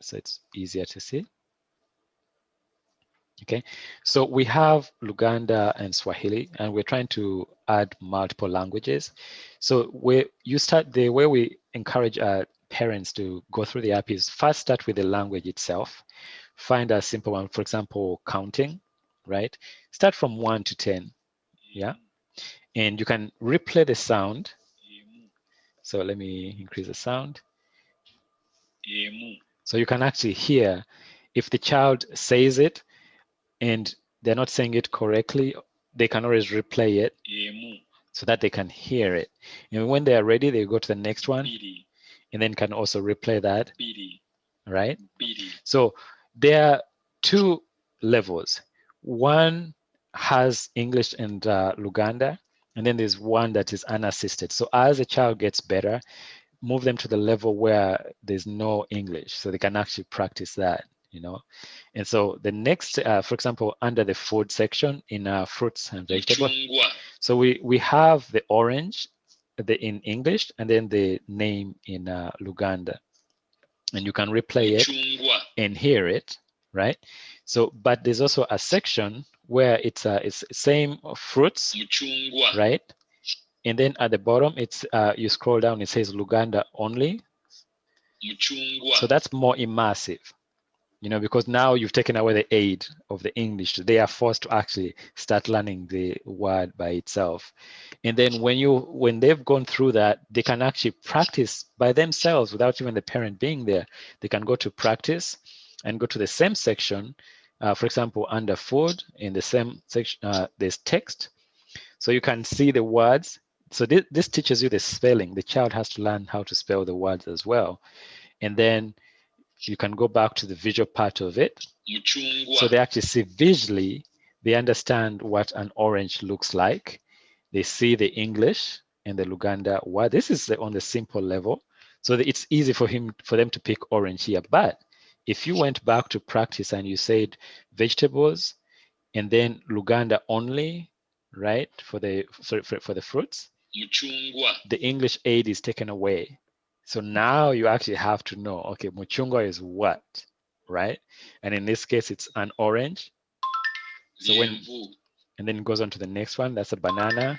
Speaker 2: so it's easier to see. Okay, so we have Luganda and Swahili, and we're trying to add multiple languages. So the way we encourage parents to go through the app is first start with the language itself. Find a simple one, for example, counting, right? Start from 1 to 10, yeah? And you can replay the sound. So let me increase the sound. So you can actually hear if the child says it and they're not saying it correctly, they can always replay it so that they can hear it. And when they're ready, they go to the next one and then can also replay that, right? So there are two levels. One has English and Luganda, and then there's one that is unassisted. So as a child gets better, move them to the level where there's no English, so they can actually practice that, And so the next, for example, under the food section in fruits and vegetables, so we have the orange, in English, and then the name in Luganda. And you can replay it and hear it, right? So, but there's also a section where it's same fruits, right? And then at the bottom, it's you scroll down, it says Luganda only. So that's more immersive, because now you've taken away the aid of the English. They are forced to actually start learning the word by itself. And then when they've gone through that, they can actually practice by themselves without even the parent being there. They can go to practice and go to the same section. For example, under food, in the same section, there's text. So you can see the words. So this teaches you the spelling. The child has to learn how to spell the words as well. And then you can go back to the visual part of it. So they actually see visually, they understand what an orange looks like. They see the English and the Luganda word. This is on the simple level. So that it's easy for them to pick orange here. But if you went back to practice and you said vegetables and then Luganda only, right, for the fruits, the English aid is taken away. So now you actually have to know, okay, muchungwa is what, right? And in this case, it's an orange. So and then it goes on to the next one. That's a banana.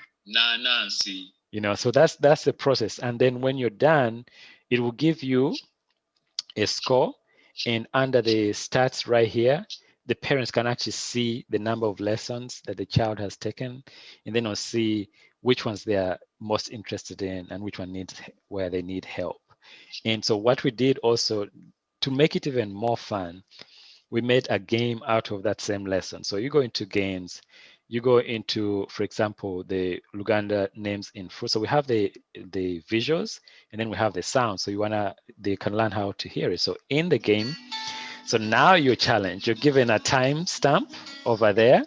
Speaker 2: So that's the process. And then when you're done, it will give you a score. And under the stats right here, the parents can actually see the number of lessons that the child has taken, and then they'll see which ones they are most interested in and which one where they need help. And so what we did also, to make it even more fun, we made a game out of that same lesson. So you go into games, you go into, for example, the Luganda names in fruit. So we have the visuals, and then we have the sound. So they can learn how to hear it. So in the game, So now you're challenged. You're given a time stamp over there.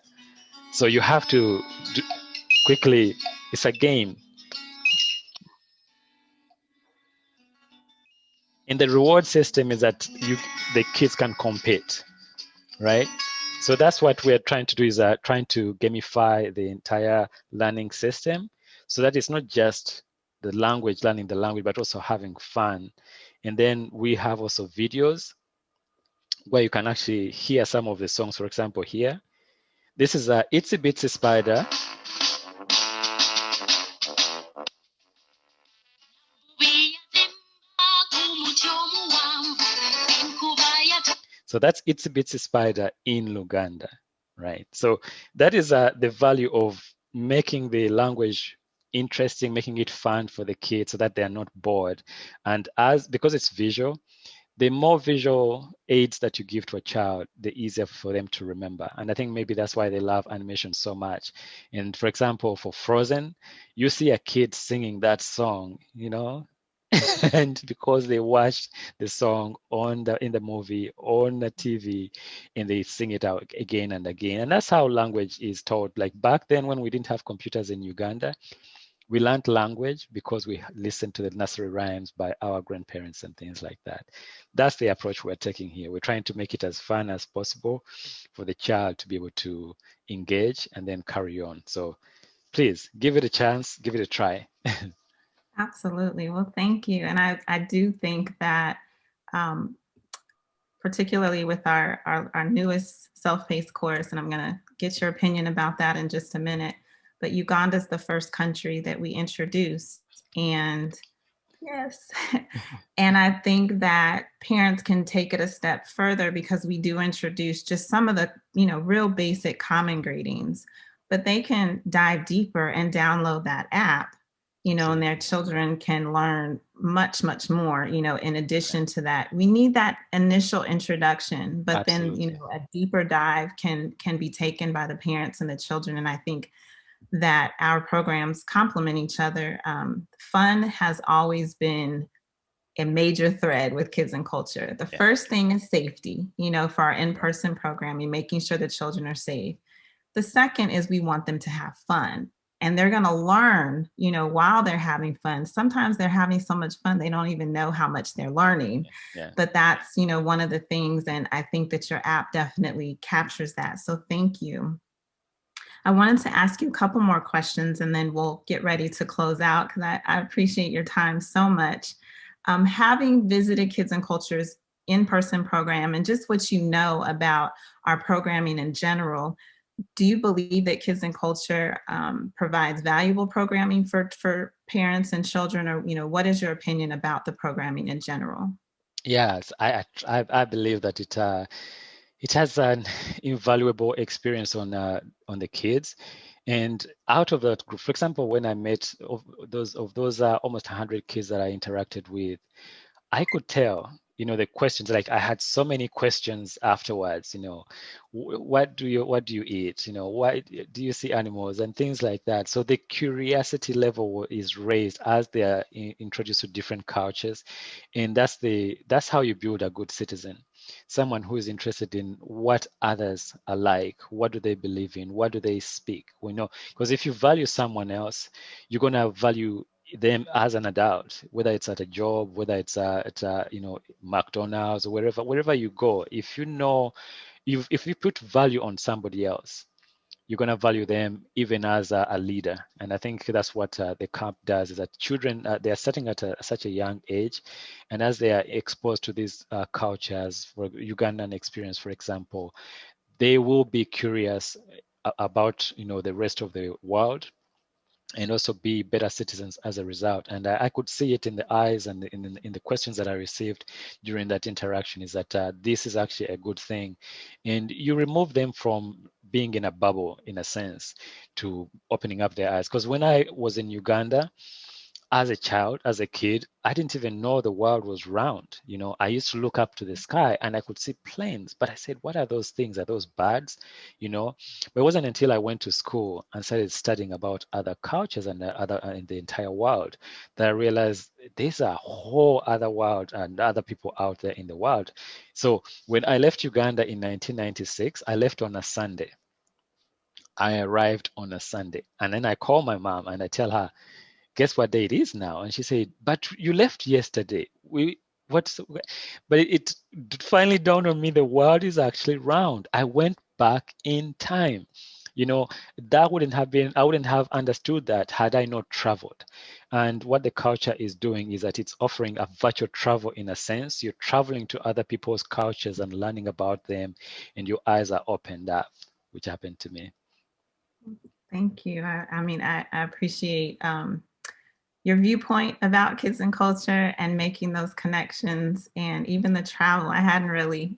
Speaker 2: So you have to quickly, it's a game. And the reward system is that the kids can compete, right? So that's what we're trying to do, is trying to gamify the entire learning system, so that it's not just the language, learning the language, but also having fun. And then we have also videos where you can actually hear some of the songs. For example, here, this is a Itsy Bitsy Spider. So that's Itsy Bitsy Spider in Luganda, right? So that is the value of making the language interesting, making it fun for the kids so that they are not bored. And because it's visual, the more visual aids that you give to a child, the easier for them to remember. And I think maybe that's why they love animation so much. And for example, for Frozen, you see a kid singing that song, and because they watched the song in the movie on the TV, and they sing it out again and again. And that's how language is taught. Like back then, when we didn't have computers in Uganda, we learned language because we listened to the nursery rhymes by our grandparents and things like that. That's the approach we're taking here. We're trying to make it as fun as possible for the child to be able to engage and then carry on. So please give it a chance, give it a try.
Speaker 1: Absolutely. Well, thank you. And I do think that um, particularly with our newest self-paced course, and I'm going to get your opinion about that in just a minute, but Uganda is the first country that we introduced. And yes, and I think that parents can take it a step further, because we do introduce just some of the, real basic common greetings, but they can dive deeper and download that app, and their children can learn much, much more, in addition to that. We need that initial introduction, but
Speaker 2: Absolutely.
Speaker 1: then, a deeper dive can be taken by the parents and the children. And I think that our programs complement each other. Fun has always been a major thread with kids and culture. The first thing is safety, for our in-person programming, making sure the children are safe. The second is we want them to have fun. And they're going to learn, while they're having fun. Sometimes they're having so much fun, they don't even know how much they're learning. But that's, one of the things. And I think that your app definitely captures that. So thank you. I wanted to ask you a couple more questions, and then we'll get ready to close out, because I appreciate your time so much. Having visited Kids and Culture's in-person program and just what you know about our programming in general, do you believe that Kids and Culture provides valuable programming for parents and children, or what is your opinion about the programming in general?
Speaker 2: Yes, I believe that it has an invaluable experience on the kids. And out of that group, for example, when I met those almost 100 kids that I interacted with, I could tell, the questions, like I had so many questions afterwards, what do you eat? Why do you see animals and things like that? So the curiosity level is raised as they are introduced to different cultures. And that's how you build a good citizen. Someone who is interested in what others are like, what do they believe in, what do they speak? We know, because if you value someone else, you're going to value them as an adult, whether it's at a job, whether it's at McDonald's, or wherever you go. If if you put value on somebody else, you're going to value them even as a leader. And I think that's what the camp does, is that children, they are starting at such a young age. And as they are exposed to these cultures, for Ugandan experience, for example, they will be curious about the rest of the world, and also be better citizens as a result. And I could see it in the eyes and in the questions that I received during that interaction, is that this is actually a good thing. And you remove them from being in a bubble, in a sense, to opening up their eyes. Because when I was in Uganda, as a child, as a kid, I didn't even know the world was round. I used to look up to the sky and I could see planes, but I said, what are those things? Are those birds? But it wasn't until I went to school and started studying about other cultures and the other in the entire world that I realized there's a whole other world and other people out there in the world. So when I left Uganda in 1996, I left on a Sunday. I arrived on a Sunday, and then I call my mom and I tell her, guess what day it is now? And she said, but you left yesterday. But it finally dawned on me, the world is actually round. I went back in time. That I wouldn't have understood that had I not traveled. And what the culture is doing is that it's offering a virtual travel in a sense. You're traveling to other people's cultures and learning about them, and your eyes are opened up, which happened to me.
Speaker 1: Thank you. I appreciate your viewpoint about kids and culture and making those connections, and even the travel. I hadn't really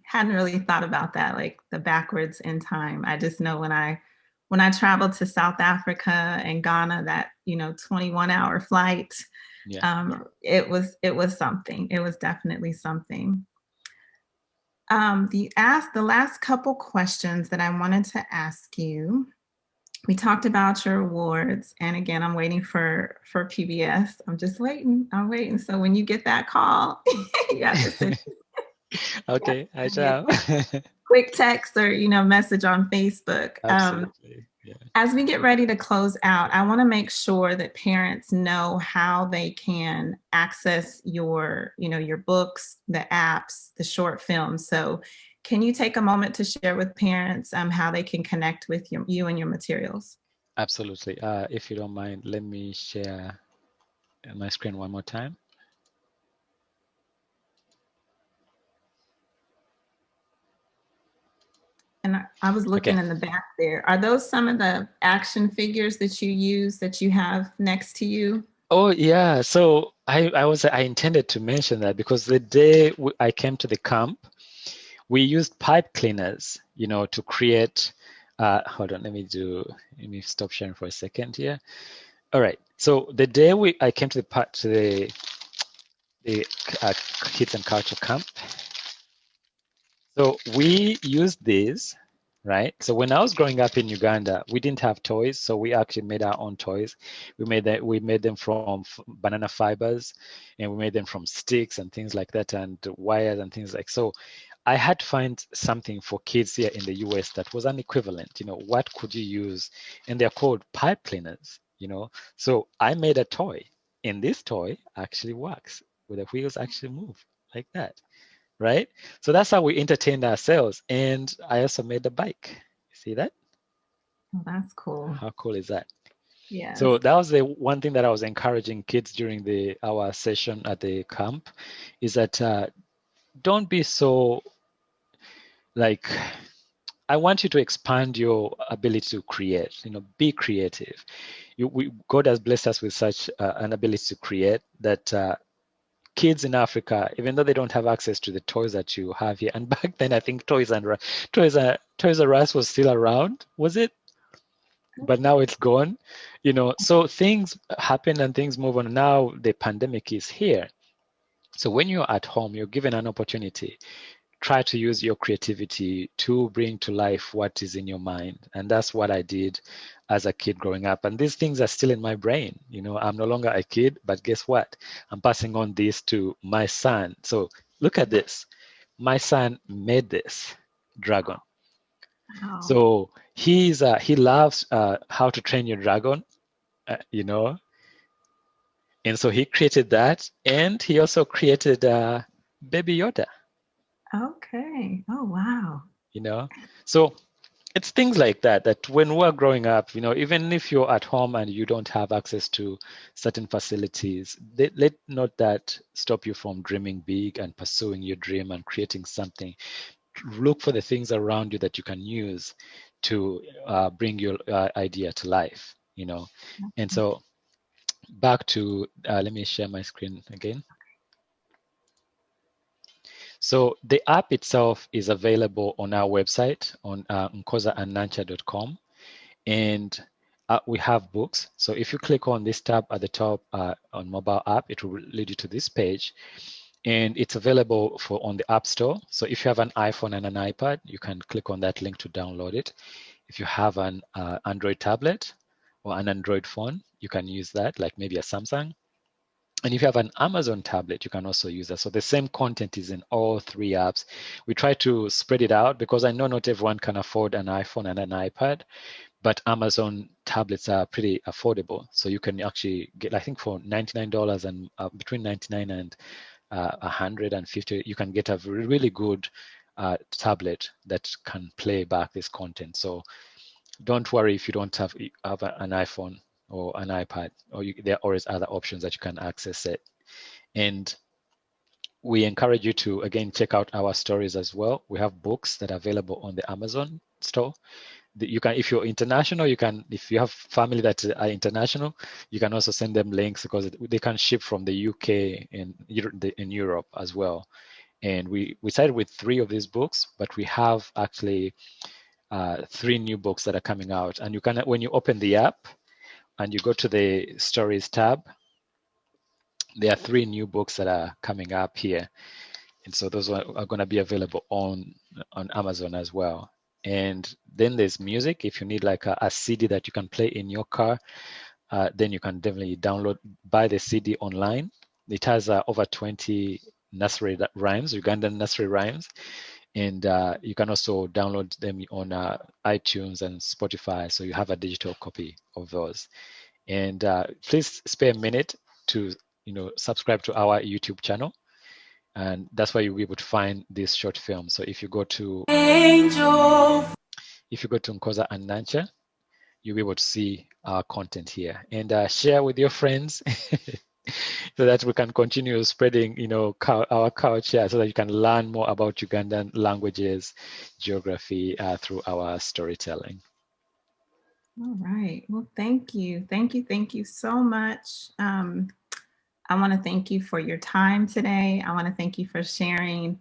Speaker 1: thought about that, like the backwards in time. I just know when I traveled to South Africa and Ghana, that 21-hour flight,
Speaker 2: Yeah.
Speaker 1: it was something. It was definitely something. The last couple questions that I wanted to ask you. We talked about your awards, and again, I'm waiting for PBS. I'm just waiting. I'm waiting. So when you get that call, you have to send
Speaker 2: Okay, I shall.
Speaker 1: quick text or message on Facebook.
Speaker 2: Absolutely. Yeah.
Speaker 1: As we get ready to close out, I want to make sure that parents know how they can access your books, the apps, the short films. So can you take a moment to share with parents how they can connect with you and your materials?
Speaker 2: Absolutely. If you don't mind, let me share my screen one more time.
Speaker 1: And I was looking
Speaker 2: Okay.
Speaker 1: in the back there. Are those some of the action figures that you use that you have next to you?
Speaker 2: Oh yeah. So I intended to mention that because the day I came to the camp, we used pipe cleaners, to create. Hold on. Let me stop sharing for a second here. All right. So the day I came to the kids and culture camp. So we used these, right? So when I was growing up in Uganda, we didn't have toys, so we actually made our own toys. We made them from banana fibers, and we made them from sticks and things like that, and wires and things like so. I had to find something for kids here in the US that was an equivalent. What could you use? And they're called pipe cleaners. So I made a toy, and this toy actually works, where the wheels actually move like that. Right? So that's how we entertained ourselves. And I also made a bike. You see that?
Speaker 1: Oh, that's cool.
Speaker 2: How cool is that?
Speaker 1: Yeah.
Speaker 2: So that was the one thing that I was encouraging kids during our session at the camp, is that don't be so like, I want you to expand your ability to create. Be creative. God has blessed us with such an ability to create that kids in Africa, even though they don't have access to the toys that you have here, and back then I think Toys R Us was still around, was it? But now it's gone. So things happen and things move on. Now the pandemic is here. So when you're at home, you're given an opportunity. Try to use your creativity to bring to life what is in your mind. And that's what I did as a kid growing up. And these things are still in my brain. I'm no longer a kid, but guess what? I'm passing on this to my son. So look at this. My son made this dragon.
Speaker 1: Wow.
Speaker 2: So he loves how to train your dragon, and so he created that, and he also created Baby Yoda.
Speaker 1: Okay. Oh, wow.
Speaker 2: So it's things like that when we're growing up, even if you're at home and you don't have access to certain facilities, let not that stop you from dreaming big and pursuing your dream and creating something. Look for the things around you that you can use to bring your idea to life. And so back to let me share my screen again. So the app itself is available on our website on nkozaandnancha.com. And we have books. So if you click on this tab at the top on mobile app, it will lead you to this page, and it's available on the App Store. So if you have an iPhone and an iPad, you can click on that link to download it. If you have an Android tablet or an Android phone, you can use that, like maybe a Samsung. And if you have an Amazon tablet, you can also use that. So the same content is in all three apps. We try to spread it out because I know not everyone can afford an iPhone and an iPad, but Amazon tablets are pretty affordable. So you can actually get, I think for $99 and between 99 and 150, you can get a really good tablet that can play back this content. So don't worry if you don't have an iPhone or an iPad, or there are always other options that you can access it. And we encourage you to, again, check out our stories as well. We have books that are available on the Amazon store. You can, if you're international, you can, if you have family that are international, you can also send them links because they can ship from the UK and in Europe as well. And we started with 3 of these books, but we have actually 3 new books that are coming out. And you can, when you open the app and you go to the stories tab, there are 3 new books that are coming up here. And so those are going to be available on Amazon as well. And then there's music. If you need like a CD that you can play in your car, then you can definitely buy the CD online. It has over 20 nursery rhymes, Ugandan nursery rhymes. And you can also download them on iTunes and Spotify. So you have a digital copy of those. And please spare a minute to subscribe to our YouTube channel. And that's where you'll be able to find this short film. So if you go to Nkoza and Nancha, you'll be able to see our content here, and share with your friends so that we can continue spreading, our culture, so that you can learn more about Ugandan languages, geography through our storytelling.
Speaker 1: All right. Well, thank you. Thank you. Thank you so much. I want to thank you for your time today. I want to thank you for sharing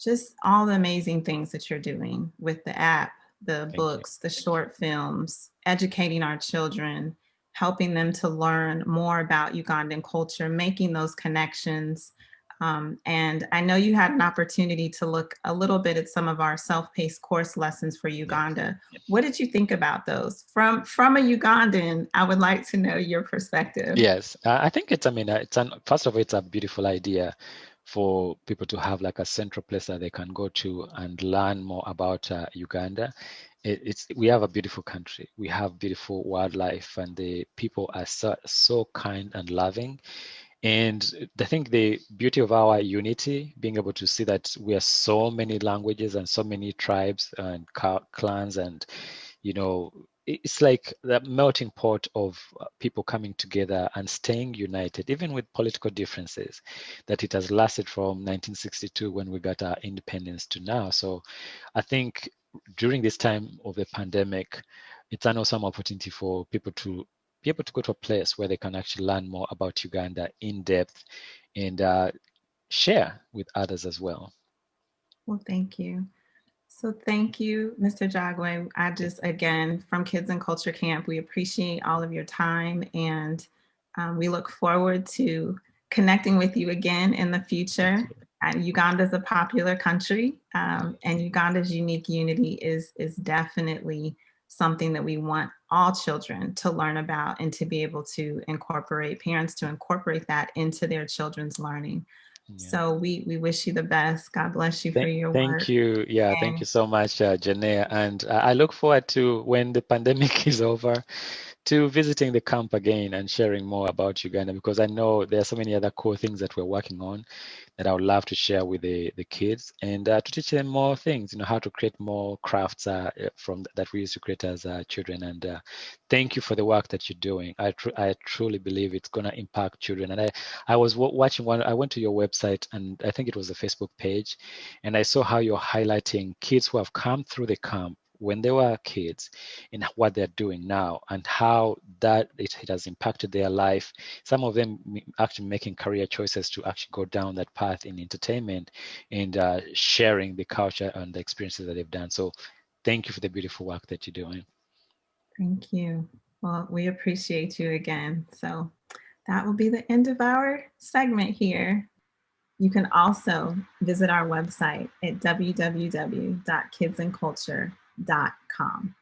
Speaker 1: just all the amazing things that you're doing with the app, the books, the short films, educating our children, helping them to learn more about Ugandan culture, making those connections. And I know you had an opportunity to look a little bit at some of our self-paced course lessons for Uganda. What did you think about those? From a Ugandan, I would like to know your perspective.
Speaker 2: Yes, I think first of all, it's a beautiful idea for people to have like a central place that they can go to and learn more about Uganda. We have a beautiful country. We have beautiful wildlife, and the people are so kind and loving. And I think the beauty of our unity, being able to see that we are so many languages and so many tribes and clans, and it's like the melting pot of people coming together and staying united, even with political differences, that it has lasted from 1962 when we got our independence to now. So I think during this time of the pandemic, it's an awesome opportunity for people to be able to go to a place where they can actually learn more about Uganda in depth and share with others as well.
Speaker 1: Well, thank you. So thank you, Mr. Jagwe. I just, again, from Kids and Culture Camp, we appreciate all of your time, and we look forward to connecting with you again in the future. Uganda is a popular country, and Uganda's unique unity is definitely something that we want all children to learn about and to be able to incorporate, parents to incorporate that into their children's learning. Yeah. So we wish you the best. God bless you for your work.
Speaker 2: Thank you. Yeah, thank you so much, Janae. And I look forward to, when the pandemic is over, to visiting the camp again and sharing more about Uganda, because I know there are so many other cool things that we're working on that I would love to share with the kids, and to teach them more things, how to create more crafts from that we used to create as children. And thank you for the work that you're doing. I truly believe it's going to impact children. And I was watching I went to your website, and I think it was a Facebook page, and I saw how you're highlighting kids who have come through the camp when they were kids and what they're doing now, and how that it has impacted their life. Some of them actually making career choices to actually go down that path in entertainment and sharing the culture and the experiences that they've done. So thank you for the beautiful work that you're doing.
Speaker 1: Thank you. Well, we appreciate you again. So that will be the end of our segment here. You can also visit our website at www.kidsandculture.com.